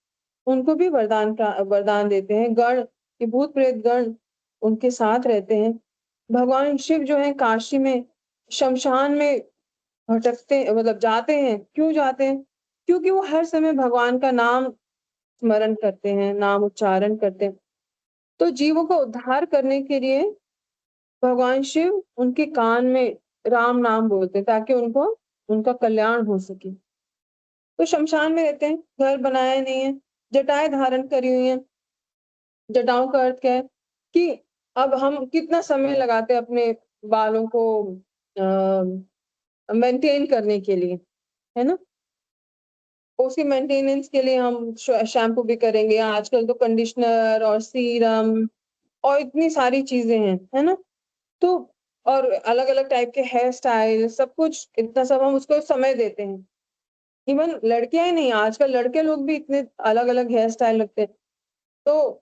उनको भी वरदान देते हैं। गण ये भूत प्रेत गण उनके साथ रहते हैं। भगवान शिव जो है काशी में शमशान में भटकते मतलब जाते हैं। क्यों जाते हैं? क्योंकि वो हर समय भगवान का नाम स्मरण करते हैं, नाम उच्चारण करते हैं। तो जीवों को उद्धार करने के लिए भगवान शिव उनके कान में राम नाम बोलते हैं ताकि उनको उनका कल्याण हो सके। तो शमशान में रहते हैं, घर बनाया नहीं है, जटाएं धारण करी हुई हैं। जटाओं का अर्थ क्या है कि अब हम कितना समय लगाते हैं अपने बालों को मेंटेन करने के लिए, है ना? उसकी मेंटेनेंस के लिए हम शैम्पू भी करेंगे, आजकल तो कंडीशनर और सीरम और इतनी सारी चीजें हैं, है ना? तो और अलग-अलग टाइप के हेयर स्टाइल, सब कुछ इतना सब हम उसको समय देते हैं। इवन लड़कियाँ ही नहीं, आजकल लड़के लोग भी इतने अलग-अलग हेयर स्टाइल रखते हैं। तो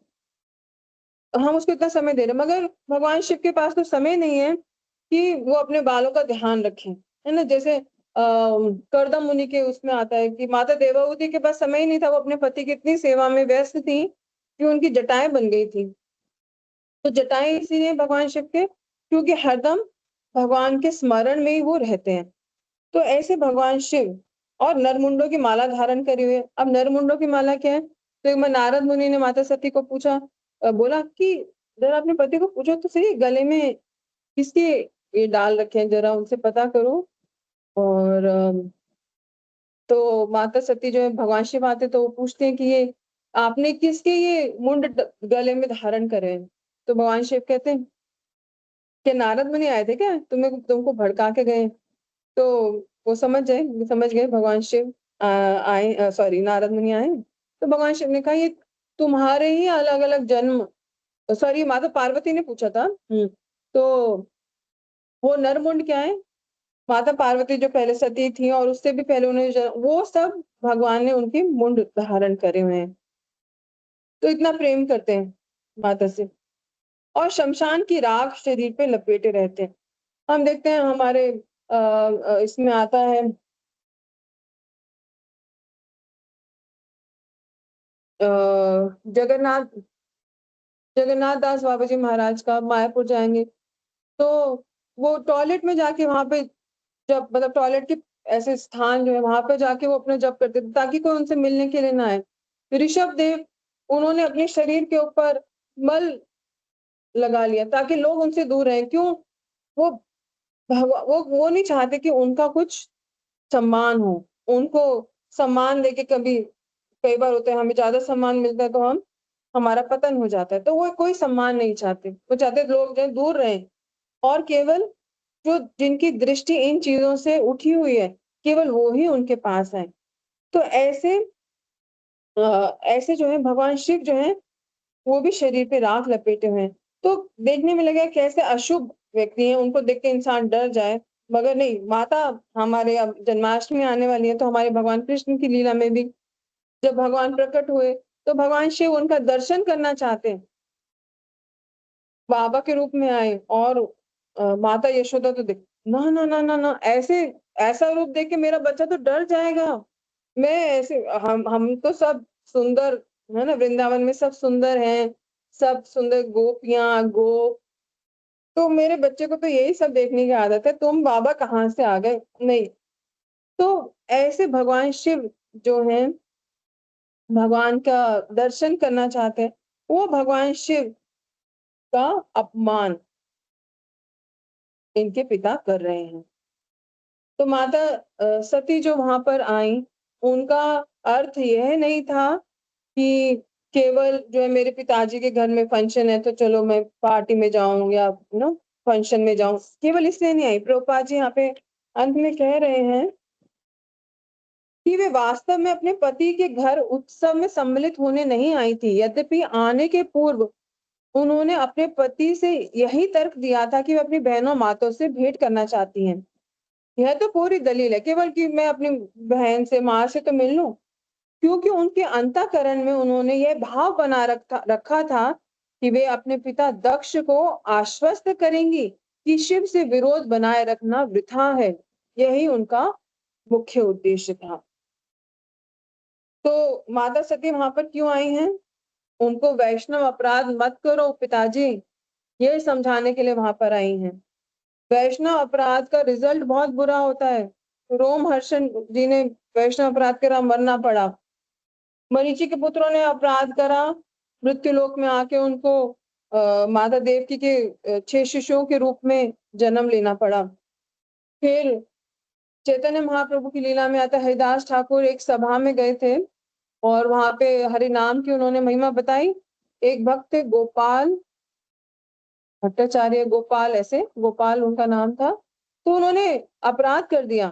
हम उसको इतना समय दे रहे हैं, मगर भगवान शिव के पास तो समय नहीं है कि वो अपने बालों का ध्यान रखें, है ना? जैसे कर्दम मुनि के उसमें आता है कि माता देवाहुति के पास समय ही नहीं था, वो अपने पति की इतनी सेवा में व्यस्त थी कि उनकी जटाएँ बन गई थी। तो जटाएँ इसीलिए भगवान शिव के, क्योंकि हरदम भगवान के स्मरण में ही वो रहते हैं। तो ऐसे भगवान शिव और नरमुंडों की माला धारण करी हुई है। अब नरमुंडों की माला क्या है? तो एक बार नारद मुनि ने माता सती को पूछा, बोला कि जरा अपने पति को पूछो तो सही, गले में किसके ये डाल रखे हैं, जरा उनसे पता करो। और तो माता सती जो है, भगवान शिव आते तो वो पूछते हैं कि ये आपने किसके ये मुंड गले में धारण करे हैं? तो भगवान शिव कहते हैं कि नारद मुनि आए थे क्या तुमको भड़का के गए? तो वो समझ गए भगवान शिव सॉरी नारद मुनि आए। तो भगवान शिव ने कहा ये तुम्हारे ही अलग-अलग जन्म, सॉरी माता पार्वती ने पूछा था। तो वो नरमुंड क्या है? माता पार्वती जो पहले सती थी और उससे भी पहले उन्होंने वो सब भगवान ने उनके मुंड धारण करे हुए हैं। तो इतना प्रेम करते हैं माता से। और शमशान की राख शरीर पे लपेटे रहते हैं। हम देखते हैं हमारे इसमें आता है अ, जगन्नाथ जगन्नाथ दास बाबा जी महाराज का मायापुर जाएँगे, तो वो टॉयलेट में जाके वहाँ पे जब मतलब टॉयलेट के ऐसे स्थान जो है वहाँ पे जाके वो अपना जप करते थे ताकि कोई उनसे मिलने के लिए ना आए। ऋषभ देव, उन्होंने अपने शरीर के ऊपर मल लगा लिया ताकि लोग उनसे दूर रहें। क्यों? वो वो नहीं चाहते कि उनका कुछ सम्मान हो। उनको सम्मान देके कई बार होता है हमें ज़्यादा सम्मान मिलता है तो हमारा पतन हो जाता है। तो वो कोई सम्मान नहीं चाहते। वो चाहते हैं लोग जो है दूर रहें और केवल जो जिनकी दृष्टि इन चीज़ों से उठी हुई है, केवल वो ही उनके पास आएँ। तो ऐसे जो है भगवान शिव जो हैं, वो भी शरीर पे राख लपेटे हुए हैं। तो देखने में लगेगा कैसे अशुभ व्यक्ति हैं, उनको देख के इंसान डर जाए, मगर नहीं, माता हमारे अब जन्माष्टमी आने वाली है, तो हमारे भगवान कृष्ण की लीला में भी जब भगवान प्रकट हुए, तो भगवान शिव उनका दर्शन करना चाहते हैं, बाबा के रूप में आए और माता यशोदा तो देख ना, ना, ना, ना, ना, ऐसा रूप देख के मेरा बच्चा तो डर जाएगा। मैं ऐसे हम तो सब सुंदर, है ना? वृंदावन में सब सुंदर हैं, सब सुंदर गोपियाँ, गोप, तो मेरे बच्चे को तो यही सब देखने की आदत है, तुम बाबा कहाँ से आ गए? नहीं, तो ऐसे भगवान शिव जो हैं, भगवान का दर्शन करना चाहते हैं, वो भगवान शिव का अपमान इनके पिता कर रहे हैं। तो माता सती जो वहाँ पर आईं, उनका अर्थ यह नहीं था कि केवल जो है मेरे पिताजी के घर में फंक्शन है तो चलो मैं पार्टी में जाऊँ या फंक्शन में जाऊँ, केवल इसलिए नहीं आई। प्रभुपाद जी यहाँ पे अंत में कह रहे हैं कि वे वास्तव में अपने पति के घर उत्सव में सम्मिलित होने नहीं आई थी। यद्यपि आने के पूर्व उन्होंने अपने पति से यही तर्क दिया था कि वे अपनी बहनों माताओं से भेंट करना चाहती हैं। यह तो पूरी दलील है, केवल कि मैं अपनी बहन से, माँ से तो मिल लूँ। क्योंकि उनके अंतःकरण में उन्होंने यह भाव बना रखा रखा था कि वे अपने पिता दक्ष को आश्वस्त करेंगी कि शिव से विरोध बनाए रखना वृथा है। यही उनका मुख्य उद्देश्य था। तो माता सती वहां पर क्यों आई हैं? उनको वैष्णव अपराध मत करो पिताजी, ये समझाने के लिए वहां पर आई हैं। वैष्णव अपराध का रिजल्ट बहुत बुरा होता है। रोमहर्षण जी ने वैष्णव अपराध करा, मरना पड़ा। मरीचि के पुत्रों ने अपराध करा, मृत्युलोक में आके उनको माता देवकी के 6 शिष्यों के रूप में जन्म लेना पड़ा। फिर चैतन्य महाप्रभु की लीला में आता है, हरिदास ठाकुर एक सभा में गए थे और वहां पे हरि नाम की उन्होंने महिमा बताई। एक भक्त थे गोपाल भट्टाचार्य, गोपाल ऐसे गोपाल उनका नाम था। तो उन्होंने अपराध कर दिया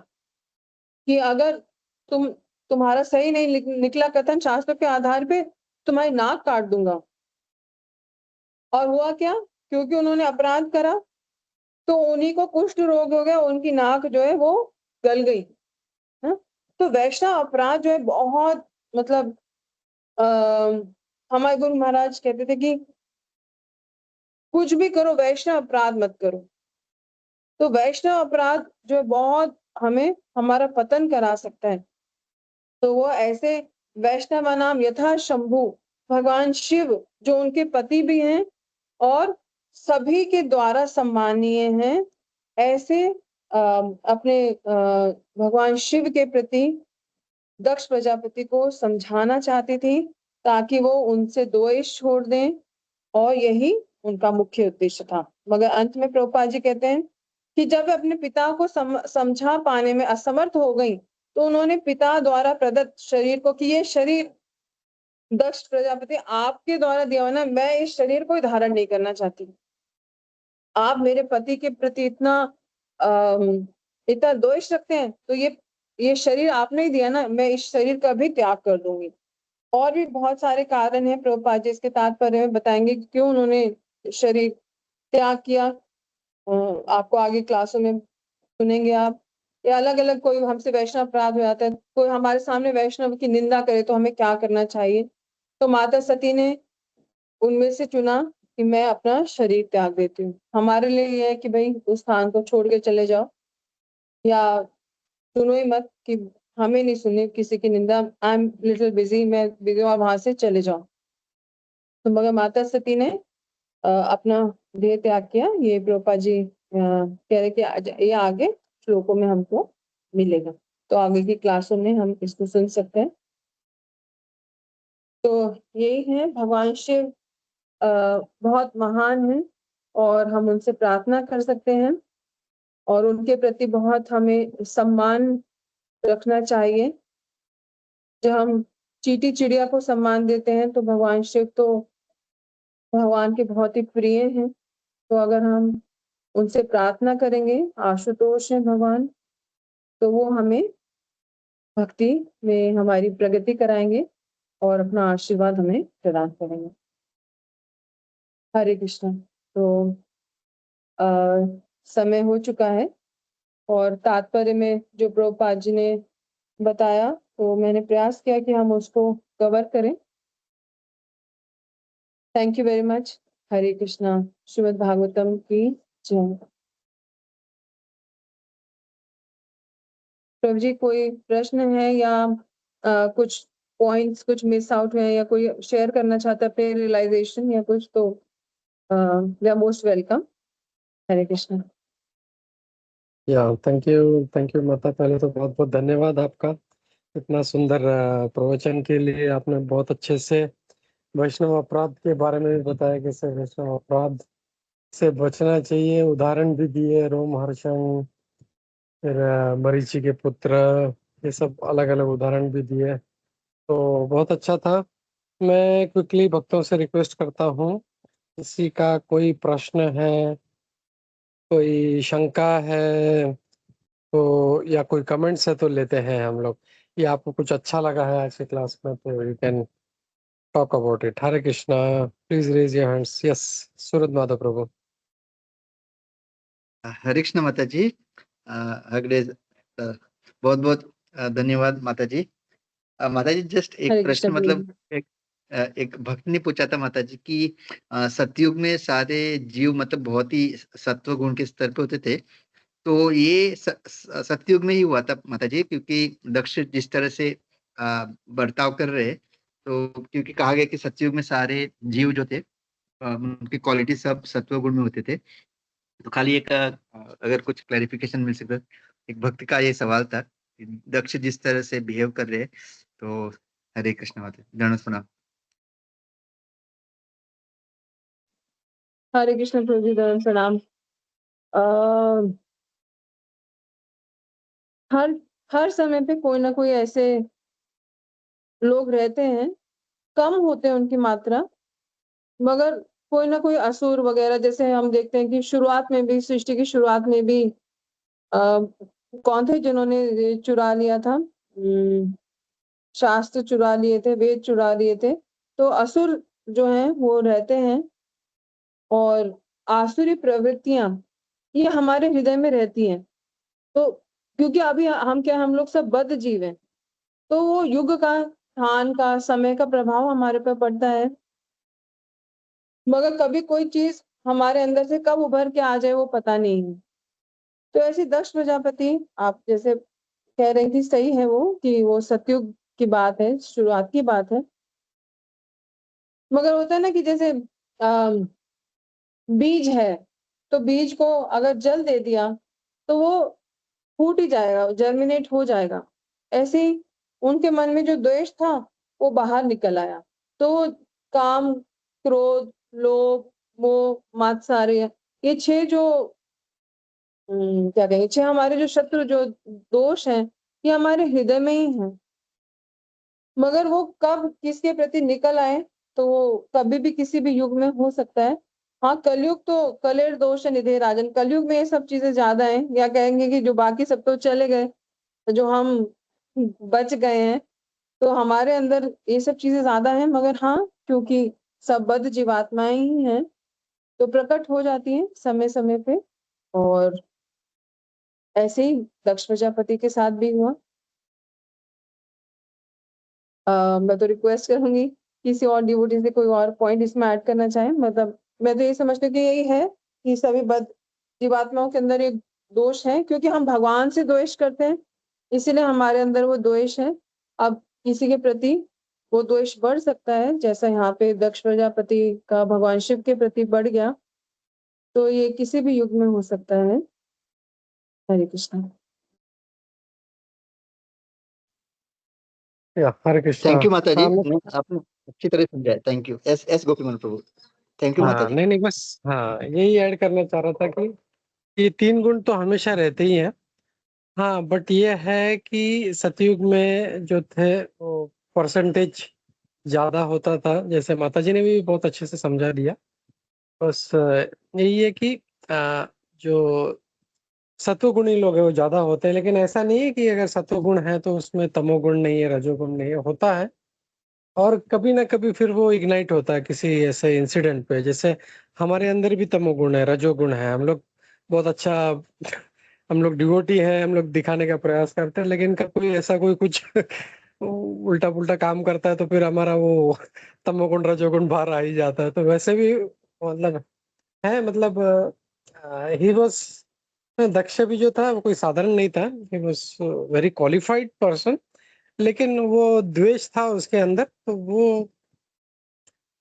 कि अगर तुम्हारा सही नहीं निकला कथन शास्त्र के आधार पे, तुम्हारी नाक काट दूंगा। और हुआ क्या? क्योंकि उन्होंने अपराध करा, तो उन्हीं को कुष्ठ रोग हो गया, उनकी नाक जो है वो गल गई। हाँ? तो वैष्णव अपराध जो है बहुत मतलब हमारे गुरु महाराज कहते थे कि कुछ भी करो, वैष्णव अपराध मत करो। तो वैष्णव अपराध जो है बहुत हमें हमारा पतन करा सकता है। तो वो ऐसे वैष्णव नाम यथा शंभु, भगवान शिव जो उनके पति भी हैं और सभी के द्वारा सम्मानीय हैं, ऐसे अपने भगवान शिव के प्रति दक्ष प्रजापति को समझाना चाहती थी ताकि वो उनसे द्वेष छोड़ दें, और यही उनका मुख्य उद्देश्य था। मगर अंत में प्रभुपाद जी कहते हैं कि जब वे अपने पिता को समझा पाने में असमर्थ हो गई, तो उन्होंने पिता द्वारा प्रदत्त शरीर को, कि ये शरीर दक्ष प्रजापति आपके द्वारा दिया हुआ ना, मैं इस शरीर को धारण नहीं करना चाहती। आप मेरे पति के प्रति इतना द्वेष रखते हैं, तो ये शरीर आपने ही दिया ना, मैं इस शरीर का भी त्याग कर दूंगी। और भी बहुत सारे कारण हैं, प्रभुपाद जी इसके तात्पर्य में बताएंगे कि क्यों उन्होंने शरीर त्याग किया। आपको आगे क्लासों में सुनेंगे आप। या अलग अलग कोई हमसे वैष्णव अपराध हो जाता है, कोई हमारे सामने वैष्णव की निंदा करे तो हमें क्या करना चाहिए। तो माता सती ने उनमें से चुना कि मैं अपना शरीर त्याग देती हूँ। हमारे लिए ये है कि भाई उस स्थान को छोड़ के चले जाओ, या सुनो ही मत कि हमें नहीं सुननी किसी की निंदा, आई एम लिटिल बिजी, मैं बिजी हूँ, वहां से चले जाओ। तो मगर माता सती ने अपना देह त्याग किया। ये प्रभुपाद जी कह रहे कि ये आगे श्लोकों में हमको मिलेगा, तो आगे की क्लासों में हम इसको सुन सकते हैं। तो यही है, भगवान शिव बहुत महान है और हम उनसे प्रार्थना कर सकते हैं और उनके प्रति बहुत हमें सम्मान रखना चाहिए। जब हम चींटी चिड़िया को सम्मान देते हैं तो भगवान शिव तो भगवान के बहुत ही प्रिय हैं। तो अगर हम उनसे प्रार्थना करेंगे, आशुतोष है भगवान, तो वो हमें भक्ति में हमारी प्रगति कराएंगे और अपना आशीर्वाद हमें प्रदान करेंगे। हरे कृष्ण। तो समय हो चुका है और तात्पर्य में जो प्रभुपाद जी ने बताया, तो मैंने प्रयास किया कि हम उसको कवर करें। Thank you very much. Hare Krishna. Shrimad Bhagavatam की जय। प्रभु जी, कोई प्रश्न है या कुछ पॉइंट्स कुछ मिस आउट हुए या कोई शेयर करना चाहता है अपने रियलाइजेशन या कुछ, तो वी आर मोस्ट वेलकम। हरे कृष्णा। या थैंक यू माता। पहले तो बहुत बहुत धन्यवाद आपका, इतना सुंदर प्रवचन के लिए। आपने बहुत अच्छे से वैष्णव अपराध के बारे में भी बताया, कैसे वैष्णव अपराध से बचना चाहिए, उदाहरण भी दिए, रोमहर्षण, फिर मरीचि के पुत्र, ये सब अलग अलग उदाहरण भी दिए, तो बहुत अच्छा था। मैं क्विकली भक्तों से रिक्वेस्ट करता हूँ, किसी का कोई प्रश्न है, कोई शंका है, तो या कोई कमेंट्स है तो लेते हैं हम लोग, या आपको कुछ अच्छा लगा है आज की क्लास में तो you can talk about it. Hare Krishna. Please raise your hands. Yes, Suraj Madhav Prabhu. Hare Krishna Mata ji. अगले बहुत बहुत धन्यवाद माता जी। माता जी, जस्ट एक हरे प्रश्न, कृष्ण मतलब प्रभु। एक भक्त ने पूछा था माता जी कि सतयुग में सारे जीव मतलब बहुत ही सत्व गुण के स्तर पे होते थे, तो ये सतयुग में ही हुआ था माता जी, क्योंकि दक्ष जिस तरह से बर्ताव कर रहे, तो क्योंकि कहा गया कि सतयुग में सारे जीव जो थे उनकी क्वालिटी सब सत्व गुण में होते थे। तो खाली एक अगर कुछ क्लैरिफिकेशन मिल सकता, एक भक्त का ये सवाल था कि दक्ष जिस तरह से बिहेव कर रहे, तो हरे कृष्ण माता, दंडवत प्रणाम। हरे कृष्ण प्रभु जी, दंडवत प्रणाम। हर हर समय पे कोई ना कोई ऐसे लोग रहते हैं, कम होते हैं उनकी मात्रा, मगर कोई ना कोई असुर वगैरह, जैसे हम देखते हैं कि शुरुआत में भी, सृष्टि की शुरुआत में भी कौन थे जिन्होंने ये चुरा लिया था, शास्त्र चुरा लिए थे, वेद चुरा लिए थे। तो असुर जो हैं वो रहते हैं, और आसुरी प्रवृत्तियां ये हमारे हृदय में रहती हैं। तो क्योंकि अभी हम लोग सब बद्ध जीव हैं, तो वो युग का, स्थान का, समय का प्रभाव हमारे पे पड़ता है। मगर कभी कोई चीज़ हमारे अंदर से कब उभर के आ जाए वो पता नहीं है। तो ऐसे दक्ष प्रजापति, आप जैसे कह रही थी, सही है वो कि वो सतयुग की बात है, शुरुआत की बात है। मगर होता है ना कि जैसे बीज है, तो बीज को अगर जल दे दिया, तो वो फूट ही जाएगा, जर्मिनेट हो जाएगा। ऐसे ही उनके मन में जो द्वेष था, वो बाहर निकल आया। तो काम, क्रोध, लोभ, मोह, मात्सर्य, ये 6 जो क्या कहेंगे, 6 हमारे जो शत्रु, जो दोष हैं, ये हमारे हृदय में ही हैं। मगर वो कब किसके प्रति निकल आए, तो वो कभी भी किसी भी युग में हो सकता है। हाँ, कलयुग तो कलेर दोष निधे राजन, कलयुग में ये सब चीज़ें ज़्यादा हैं, या कहेंगे कि जो बाकी सब तो चले गए, जो हम बच गए हैं, तो हमारे अंदर ये सब चीज़ें ज़्यादा हैं। मगर हाँ, क्योंकि सब बद्ध जीवात्माएँ ही हैं, तो प्रकट हो जाती हैं समय-समय पे। और ऐसे ही दक्ष प्रजापति के साथ भी हुआ। मैं तो रिक्वेस्ट करूँगी, किसी और डिवोटी से कोई और पॉइंट इसमें ऐड करना चाहें। मतलब मैं तो ये समझती हूँ कि यही है कि सभी बद्ध जीवात्माओं के अंदर एक दोष है, क्योंकि हम भगवान से द्वेष करते हैं, इसीलिए हमारे अंदर वो द्वेष है। अब किसी के प्रति वो द्वेष बढ़ सकता है, जैसा यहाँ पे दक्ष प्रजापति का भगवान शिव के प्रति बढ़ गया, तो ये किसी भी युग में हो सकता है। हरे कृष्णा। हरे कृष्णा। थैंक यू माता जी, हाँ मैं आपने अच्छी तरह समझाया। Thank you. S S Gopimohan Prabhu. Thank you Mata हाँ जी। नहीं नहीं, बस हाँ यही ऐड करना चाह रहा था कि ये 3 गुण तो हमेशा रहते ही हैं। हाँ बट ये है कि सतयुग में जो थे वो परसेंटेज ज्यादा होता था, जैसे माता जी ने भी बहुत अच्छे से समझा दिया। बस यही है कि जो सत्वगुणी लोग हैं वो ज्यादा होते हैं, लेकिन ऐसा नहीं है कि अगर सत्वगुण है तो उसमें तमोगुण नहीं है, रजोगुण नहीं है, होता है। और कभी ना कभी फिर वो इग्नाइट होता है किसी ऐसे इंसिडेंट पे, जैसे हमारे अंदर भी तमोगुण है, रजोगुण है, हम लोग बहुत अच्छा, हम लोग डिवोटी हैं, हम लोग दिखाने का प्रयास करते हैं, लेकिन कब कोई ऐसा कोई कुछ उल्टा पुल्टा काम करता है तो फिर हमारा वो तमोगुण रजोगुण बाहर आ ही जाता है। तो वैसे भी मतलब है, मतलब ही वॉज, दक्ष भी जो था वो कोई साधारण नहीं था, he was very qualified person, लेकिन वो द्वेष था उसके अंदर, तो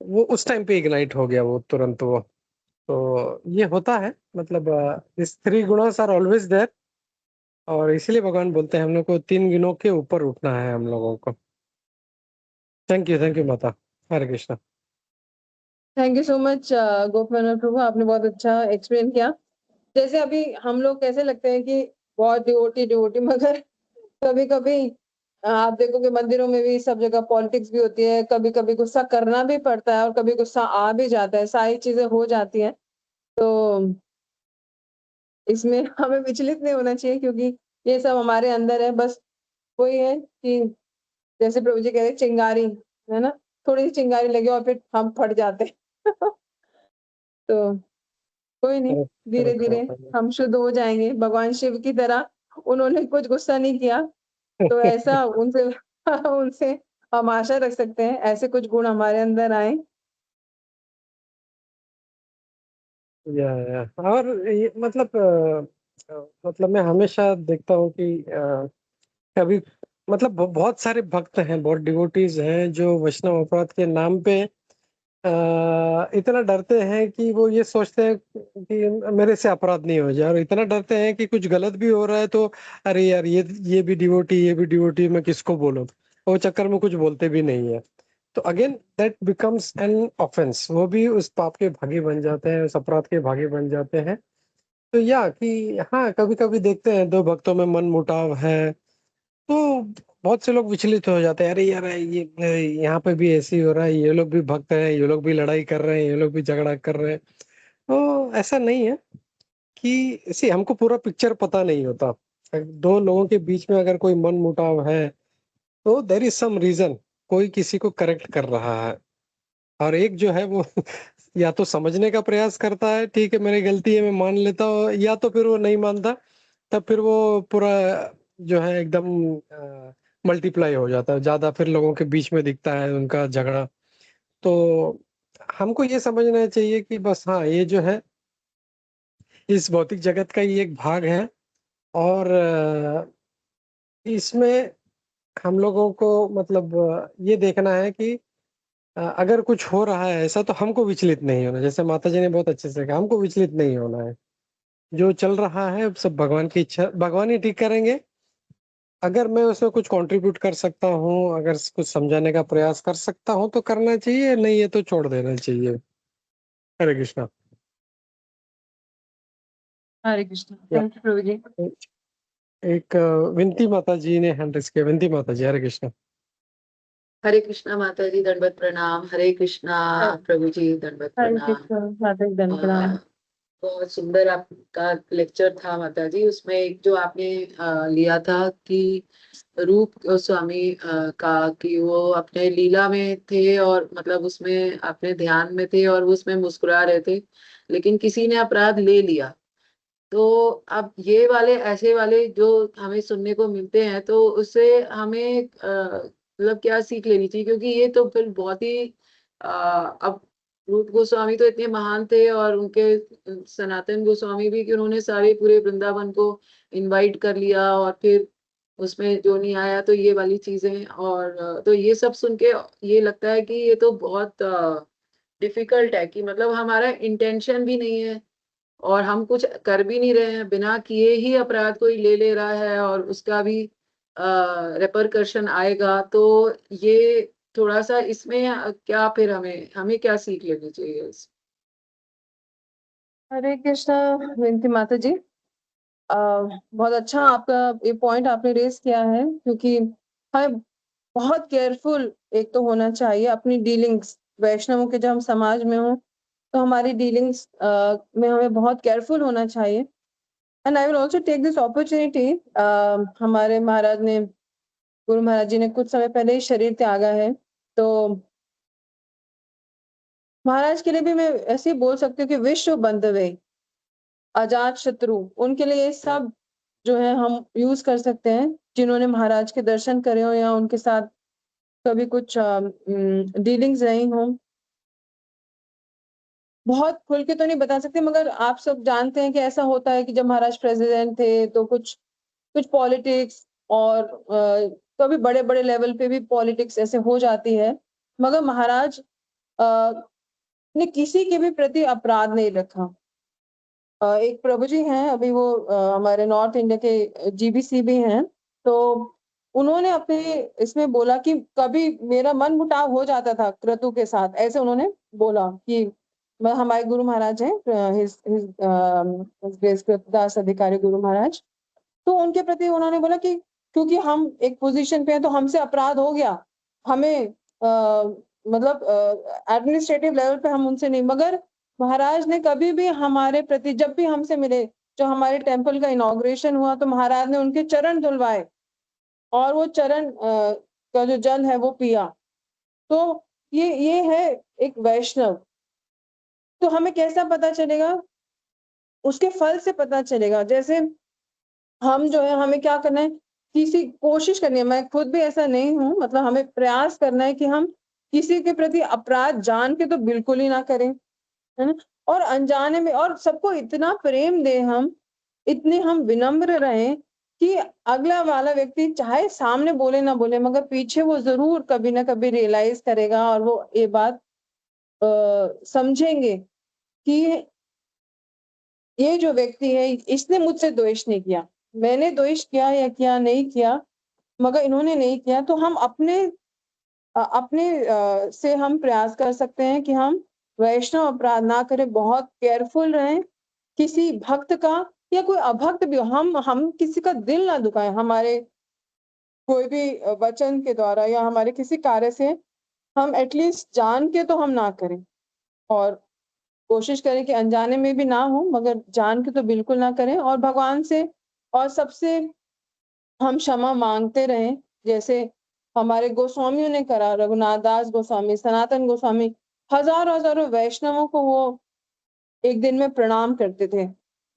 वो उस टाइम पे इग्नाइट हो गया वो तुरंत वो। तो ये होता है, मतलब दिस 3 गुणास आर ऑलवेज देयर, और इसीलिए भगवान बोलते हैं हम लोग को 3 गुणों के ऊपर उठना है हम लोगों को। Thank you Mata. Hare Krishna. Thank you so much Gopmohan Prabhu, आपने बहुत अच्छा एक्सप्लेन किया। जैसे अभी हम लोग कैसे लगते हैं कि बहुत डिवोटी डिवोटी, मगर कभी-कभी आप देखोगे मंदिरों में भी सब जगह पॉलिटिक्स भी होती है, कभी-कभी गुस्सा करना भी पड़ता है और कभी गुस्सा आ भी जाता है, सारी चीज़ें हो जाती हैं। तो इसमें हमें विचलित नहीं होना चाहिए, क्योंकि ये सब हमारे अंदर है। बस वही है कि जैसे प्रभु जी कह रहे हैं, चिंगारी, है ना? थोड़ी-सी चिंगारी लगे और फिर हम फट जाते हैं। तो कोई नहीं, धीरे-धीरे हम शुद्ध हो जाएँगे, भगवान शिव की तरह। उन्होंने कुछ गुस्सा नहीं किया, तो ऐसा उनसे उनसे हम आशा रख सकते हैं, ऐसे कुछ गुण हमारे अंदर आएँ। या और ये मतलब मतलब मैं हमेशा देखता हूँ कि कभी मतलब बहुत सारे भक्त हैं, बहुत डिवोटीज हैं जो वैष्णव अपराध के नाम पे इतना डरते हैं कि वो ये सोचते हैं कि मेरे से अपराध नहीं हो जाए, और इतना डरते हैं कि कुछ गलत भी हो रहा है तो अरे यार ये भी डिवोटी, मैं किसको बोलूं, वो चक्कर में कुछ बोलते भी नहीं है। तो again that becomes an offence, वो भी उस पाप के भागी बन जाते हैं, उस अपराध के भागी बन जाते हैं। तो या कि हाँ कभी कभी देखते हैं 2 भक्तों में मन मुटाव है, तो बहुत से लोग विचलित हो जाते हैं, अरे यार ये यहाँ पे भी ऐसे ही हो रहा है, ये लोग भी भक्त हैं, ये लोग भी लड़ाई कर रहे हैं, ये लोग भी झगड़ा कर रहे हैं। तो ऐसा नहीं है कि इसी हमको पूरा पिक्चर पता नहीं होता। 2 लोगों के बीच में अगर कोई मन मुटाव है तो देर इज सम रीजन, कोई किसी को करेक्ट कर रहा है, और एक जो है वो या तो समझने का प्रयास करता है, ठीक है मेरी गलती है मैं मान लेता हूँ, या तो फिर वो नहीं मानता, तब फिर वो पूरा जो है एकदम मल्टीप्लाई हो जाता है, ज़्यादा फिर लोगों के बीच में दिखता है उनका झगड़ा। तो हमको ये समझना चाहिए कि बस हाँ, ये जो है इस भौतिक जगत का ही एक भाग है, और इसमें हम लोगों को मतलब ये देखना है कि अगर कुछ हो रहा है ऐसा तो हमको विचलित नहीं होना, जैसे माताजी ने बहुत अच्छे से कहा, हमको विचलित नहीं होना है। जो चल रहा है सब भगवान की इच्छा, भगवान ही ठीक करेंगे। अगर मैं उसमें कुछ कंट्रीब्यूट कर सकता हूँ, अगर कुछ समझाने का प्रयास कर सकता हूँ तो करना चाहिए, नहीं है तो छोड़ देना चाहिए। हरे कृष्णा। हरे कृष्ण। या थैंक यू प्रभु जी। एक विनती माता जी ने हैंड रेस किया। विनती माता जी, हरे कृष्णा। हरे कृष्णा माता जी, दंडवत प्रणाम। हरे कृष्णा प्रभु जी, दंडवत हरे प्रणाम। कृष्ण माता जी, दंड प्रणाम। बहुत सुंदर आपका लेक्चर था माता जी। उसमें एक जो आपने लिया था कि रूप गोस्वामी का, कि वो अपने लीला में थे और मतलब उसमें अपने ध्यान में थे और वो उसमें मुस्कुरा रहे थे, लेकिन किसी ने अपराध ले लिया। तो अब ये वाले ऐसे वाले जो हमें सुनने को मिलते हैं, तो उससे हमें मतलब क्या सीख लेनी चाहिए, क्योंकि ये तो फिर बहुत ही अब रूप गोस्वामी तो इतने महान थे, और उनके सनातन गोस्वामी भी, कि उन्होंने सारे पूरे वृंदावन को इनवाइट कर लिया, और फिर उसमें जो नहीं आया तो ये वाली चीजें, और तो ये सब सुन के ये लगता है कि ये तो बहुत डिफिकल्ट है, कि मतलब हमारा इंटेंशन भी नहीं है और हम कुछ कर भी नहीं रहे हैं, बिना किए ही अपराध कोई ले ले रहा है और उसका भी रेपरकशन आएगा। तो ये थोड़ा सा इसमें क्या, फिर हमें हमें क्या सीख लेनी चाहिए इस? हरे कृष्णा विनती माता जी। बहुत अच्छा आपका ये पॉइंट आपने रेस किया है, क्योंकि हमें बहुत केयरफुल एक तो होना चाहिए अपनी डीलिंग्स वैष्णवों के, जब हम समाज में हो तो हमारी डीलिंग्स में हमें बहुत केयरफुल होना चाहिए। And I will also take this opportunity, हमारे महाराज ने, गुरु महाराज जी ने कुछ समय पहले ही शरीर त्यागा है, तो महाराज के लिए भी मैं ऐसे ही बोल सकती हूँ कि विश्व बंधवे अजात शत्रु, उनके लिए ये सब जो है हम यूज कर सकते हैं, जिन्होंने महाराज के दर्शन करे हो या उनके साथ कभी कुछ डीलिंग्स रही हो। बहुत खुल के तो नहीं बता सकते, मगर आप सब जानते हैं कि ऐसा होता है कि जब महाराज प्रेसिडेंट थे तो कुछ कुछ पॉलिटिक्स, और कभी बड़े बड़े लेवल पे भी पॉलिटिक्स ऐसे हो जाती है, मगर महाराज ने किसी के भी प्रति अपराध नहीं रखा। एक प्रभु जी हैं, अभी वो हमारे नॉर्थ इंडिया के जीबीसी भी हैं, तो उन्होंने अपने इसमें बोला कि कभी मेरा मन मुटाव हो जाता था क्रतु के साथ, ऐसे उन्होंने बोला कि हमारे गुरु महाराज हैं, ग्रेस कृतदास अधिकारी गुरु महाराज, तो उनके प्रति उन्होंने बोला कि क्योंकि हम एक पोजीशन पे हैं तो हमसे अपराध हो गया, हमें मतलब एडमिनिस्ट्रेटिव लेवल पे हम उनसे नहीं, मगर महाराज ने कभी भी हमारे प्रति, जब भी हमसे मिले, जो हमारे टेम्पल का इनॉग्रेशन हुआ तो महाराज ने उनके चरण धुलवाए और वो चरण का जो जल है वो पिया। तो ये है एक वैष्णव। तो हमें कैसा पता चलेगा? उसके फल से पता चलेगा। जैसे हम जो है, हमें क्या करना है, किसी कोशिश करनी है, मैं खुद भी ऐसा नहीं हूँ, मतलब हमें प्रयास करना है कि हम किसी के प्रति अपराध जान के तो बिल्कुल ही ना करें, है ना। और अनजाने में, और सबको इतना प्रेम दे, हम इतने हम विनम्र रहें कि अगला वाला व्यक्ति चाहे सामने बोले ना बोले, मगर पीछे वो जरूर कभी ना कभी रियलाइज करेगा और वो ये बात समझेंगे कि ये जो व्यक्ति है इसने मुझसे द्वेष नहीं किया, मैंने द्वेष किया या किया नहीं किया, मगर इन्होंने नहीं किया। तो हम अपने से हम प्रयास कर सकते हैं कि हम वैष्णव अपराध ना करें, बहुत केयरफुल रहें। किसी भक्त का या कोई अभक्त भी हो, हम किसी का दिल ना दुखाएं, हमारे कोई भी वचन के द्वारा या हमारे किसी कार्य से, हम एटलीस्ट जान के तो हम ना करें, और कोशिश करें कि अनजाने में भी ना हो, मगर जान के तो बिल्कुल ना करें। और भगवान से और सबसे हम क्षमा मांगते रहें, जैसे हमारे गोस्वामियों ने करा, रघुनाथ दास गोस्वामी, सनातन गोस्वामी, हजारों हजारों वैष्णवों को वो एक दिन में प्रणाम करते थे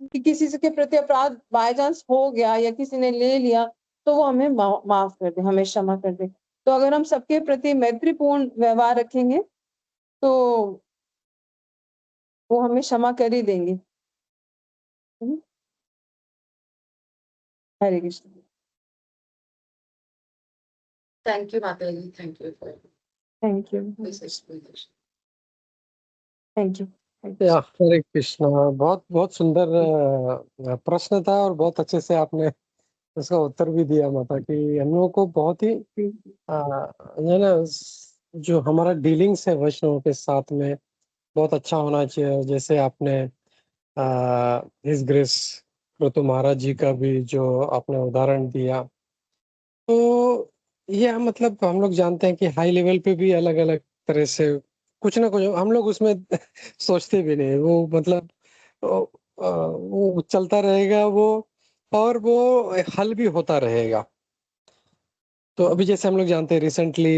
कि किसी से के प्रति अपराध बाय चांस हो गया या किसी ने ले लिया तो वो हमें माफ कर दे, हमें क्षमा कर दे। तो अगर हम सबके प्रति मैत्रीपूर्ण व्यवहार रखेंगे तो वो हमें क्षमा कर ही देंगे। Hare Krishna. Thank you, Mataji. Thank you for thank you. this explanation. Thank you. या हरे कृष्णा। बहुत बहुत सुंदर प्रश्न था और बहुत अच्छे से आपने उसका उत्तर भी दिया माता कि हम लोगों को बहुत ही ये ना जो हमारा डीलिंग्स है वैष्णव के साथ में बहुत अच्छा होना चाहिए। जैसे आपने हिज ग्रेस ऋतु महाराज जी का भी जो आपने उदाहरण दिया, तो ये मतलब हम लोग जानते हैं कि हाई लेवल पे भी अलग अलग तरह से कुछ ना कुछ हम लोग उसमें सोचते भी नहीं, वो मतलब वो चलता रहेगा वो, और वो हल भी होता रहेगा। तो अभी जैसे हम लोग जानते हैं रिसेंटली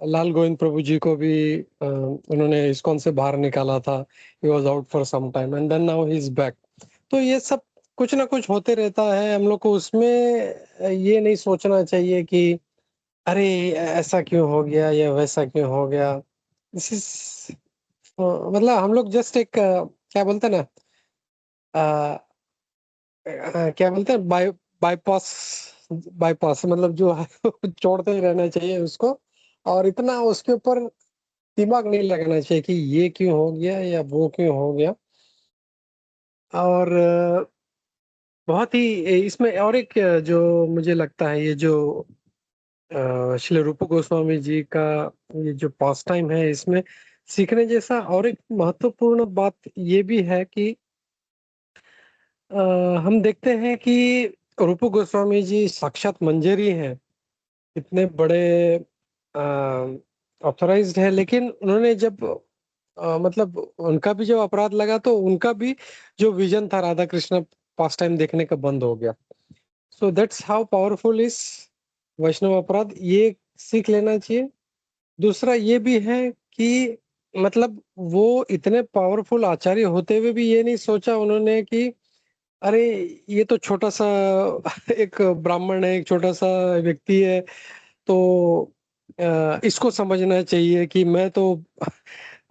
लाल गोविंद प्रभु जी को भी उन्होंने इस्कॉन से बाहर निकाला था। He was out for some time and then now he is back. तो ये सब कुछ ना कुछ होते रहता है। हम लोग को उसमें ये नहीं सोचना चाहिए कि अरे ऐसा क्यों हो गया या वैसा क्यों हो गया। दिस इज मतलब हम लोग जस्ट एक क्या बोलते हैं ना, क्या बोलते हैं बाईपास बाईपास मतलब जो है छोड़ते ही रहना चाहिए उसको, और इतना उसके ऊपर दिमाग नहीं लगाना चाहिए कि ये क्यों हो गया या वो क्यों हो गया। और बहुत ही इसमें और एक जो मुझे लगता है ये जो श्री रूप गोस्वामी जी का ये जो पास टाइम है, इसमें सीखने जैसा और एक महत्वपूर्ण बात ये भी है कि हम देखते हैं कि रूप गोस्वामी जी साक्षात मंजरी हैं, इतने बड़े ऑथराइज्ड है, लेकिन उन्होंने जब मतलब उनका भी जब अपराध लगा तो उनका भी जो विजन था राधा कृष्ण पास टाइम देखने का बंद हो गया। So that's how powerful is Vaishnav अपराध, ये सीख लेना चाहिए। दूसरा ये भी है कि मतलब वो इतने पावरफुल आचार्य होते हुए भी ये नहीं सोचा उन्होंने कि अरे ये तो छोटा सा एक ब्राह्मण है, एक छोटा सा व्यक्ति है, तो इसको समझना चाहिए कि मैं तो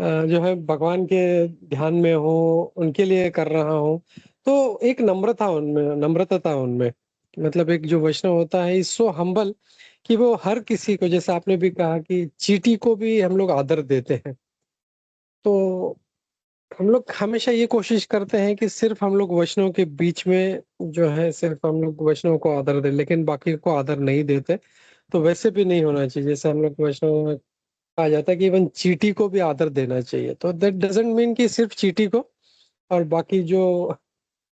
जो है भगवान के ध्यान में हूँ, उनके लिए कर रहा हूँ। तो एक नम्रता उनमें, नम्रता था उनमें। मतलब एक जो वैष्णव होता है इज सो हम्बल कि वो हर किसी को, जैसे आपने भी कहा कि चींटी को भी हम लोग आदर देते हैं। तो हम लोग हमेशा ये कोशिश करते हैं कि सिर्फ हम लोग वैष्णव के बीच में जो है सिर्फ हम लोग वैष्णव को आदर दें, लेकिन बाकी को आदर नहीं देते। तो वैसे भी नहीं होना चाहिए। जैसे हम लोग वैष्णव में कहा जाता है कि इवन चींटी को भी आदर देना चाहिए। तो दैट डजंट मीन कि सिर्फ चींटी को, और बाकी जो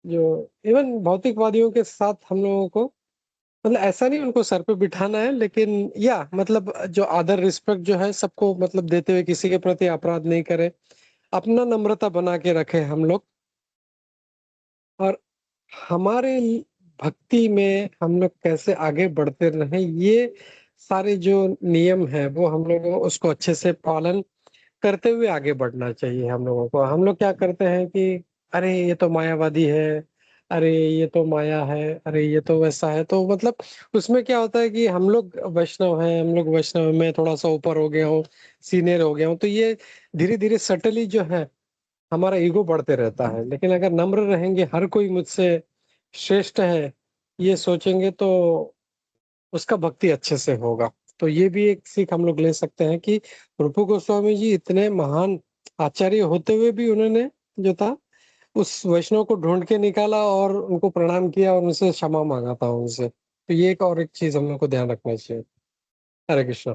जो इवन भौतिकवादियों के साथ हम लोगों को मतलब ऐसा नहीं उनको सर पे बिठाना है, लेकिन या मतलब जो आदर रिस्पेक्ट जो है सबको मतलब देते हुए किसी के प्रति अपराध नहीं करे, अपना नम्रता बना के रखे हम लोग। और हमारे भक्ति में हम लोग कैसे आगे बढ़ते रहें, ये सारे जो नियम है वो हम लोगों को उसको अच्छे से पालन करते हुए आगे बढ़ना चाहिए। हम लोगों को, हम लोग क्या करते हैं कि अरे ये तो मायावादी है, अरे ये तो माया है, अरे ये तो वैसा है। तो मतलब उसमें क्या होता है कि हम लोग वैष्णव हैं, हम लोग वैष्णव में थोड़ा सा ऊपर हो गया हूँ, सीनियर हो गया हूँ, तो ये धीरे धीरे सटली जो है हमारा ईगो बढ़ते रहता है। लेकिन अगर नम्र रहेंगे, हर कोई मुझसे श्रेष्ठ है ये सोचेंगे, तो उसका भक्ति अच्छे से होगा। तो ये भी एक सीख हम लोग ले सकते हैं कि रूप गोस्वामी जी इतने महान आचार्य होते हुए भी उन्होंने जो था उस वैष्णव को ढूंढ के निकाला और उनको प्रणाम किया और उनसे क्षमा मांगा था उनसे। तो ये एक और एक चीज हम लोग को ध्यान रखना चाहिए। हरे कृष्णा।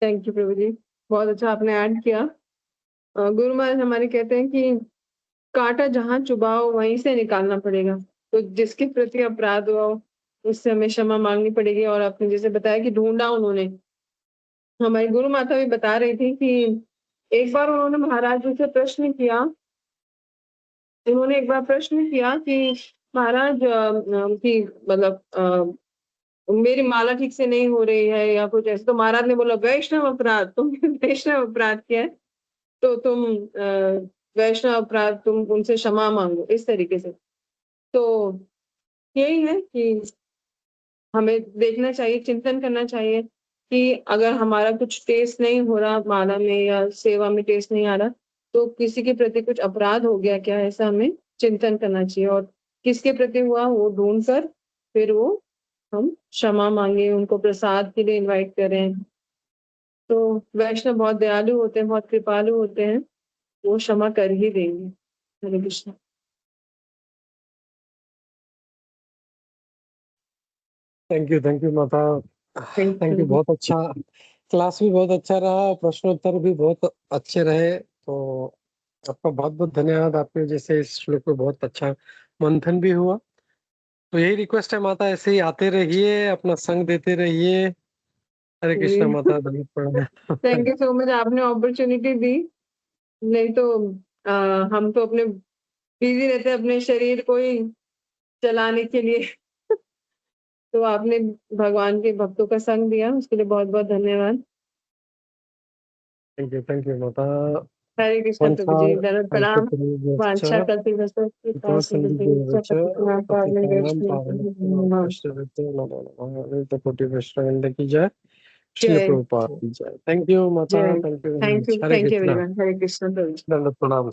थैंक यू प्रभु जी, बहुत अच्छा आपने ऐड किया। गुरु महाराज हमारे कहते हैं कि कांटा जहां चुभाओ वहीं से निकालना पड़ेगा। तो जिसके प्रति अपराध हुआ हो, उससे हमें क्षमा मांगनी पड़ेगी। और आपने जैसे बताया कि ढूंढा उन्होंने, हमारी गुरु माता भी बता रही थी कि एक बार उन्होंने महाराज जी से प्रश्न किया। उन्होंने एक बार प्रश्न किया कि महाराज कि मतलब मेरी माला ठीक से नहीं हो रही है या कुछ ऐसे, तो महाराज ने बोला वैष्णव अपराध, तुमने वैष्णव अपराध किया है, तो तुम वैष्णव अपराध, तुम उनसे क्षमा मांगो, इस तरीके से। तो यही है कि हमें देखना चाहिए, चिंतन करना चाहिए कि अगर हमारा कुछ टेस्ट नहीं हो रहा माला में या सेवा में टेस्ट नहीं आ रहा, तो किसी के प्रति कुछ अपराध हो गया क्या, ऐसा हमें चिंतन करना चाहिए। और किसके प्रति हुआ वो ढूंढ कर फिर वो हम क्षमा मांगे, उनको प्रसाद के लिए इनवाइट करें। तो वैष्णव बहुत दयालु होते हैं, बहुत कृपालु होते हैं, वो क्षमा कर ही देंगे। हरे कृष्ण। थैंक यू माता। Thank thank you, you. बहुत अच्छा क्लास भी बहुत अच्छा रहा, प्रश्नोत्तर भी बहुत अच्छे रहे। तो आपका बहुत बहुत धन्यवाद, आपके जैसे इस श्लोक पे बहुत अच्छा मंथन भी हुआ। तो यही रिक्वेस्ट है माता, ऐसे ही आते रहिए, अपना संग देते रहिए। हरे कृष्णा माता, धन्यवाद प्रणाम। थैंक यू सो मच, आपने अपॉर्चुनिटी दी, नहीं तो हम तो अपने बिजी रहते हैं अपने शरीर को ही चलाने के लिए। तो आपने भगवान के भक्तों का संग दिया, उसके लिए बहुत बहुत धन्यवाद। Thank you Mata. हरे कृष्ण प्रभु जी, दंडवत प्रणाम। वांछा संसार कल्पितस्य कृपा सिंधु पतितनां पावने वैष्णव कोटि वैष्णव की जय। श्रील जय प्रभुपाद की जय। थैंक यू माता, जय। Thank you very thank much. You, Hare thank you Krishna, everyone. Hare Krishna Prabhu ji. दंडवत प्रणाम।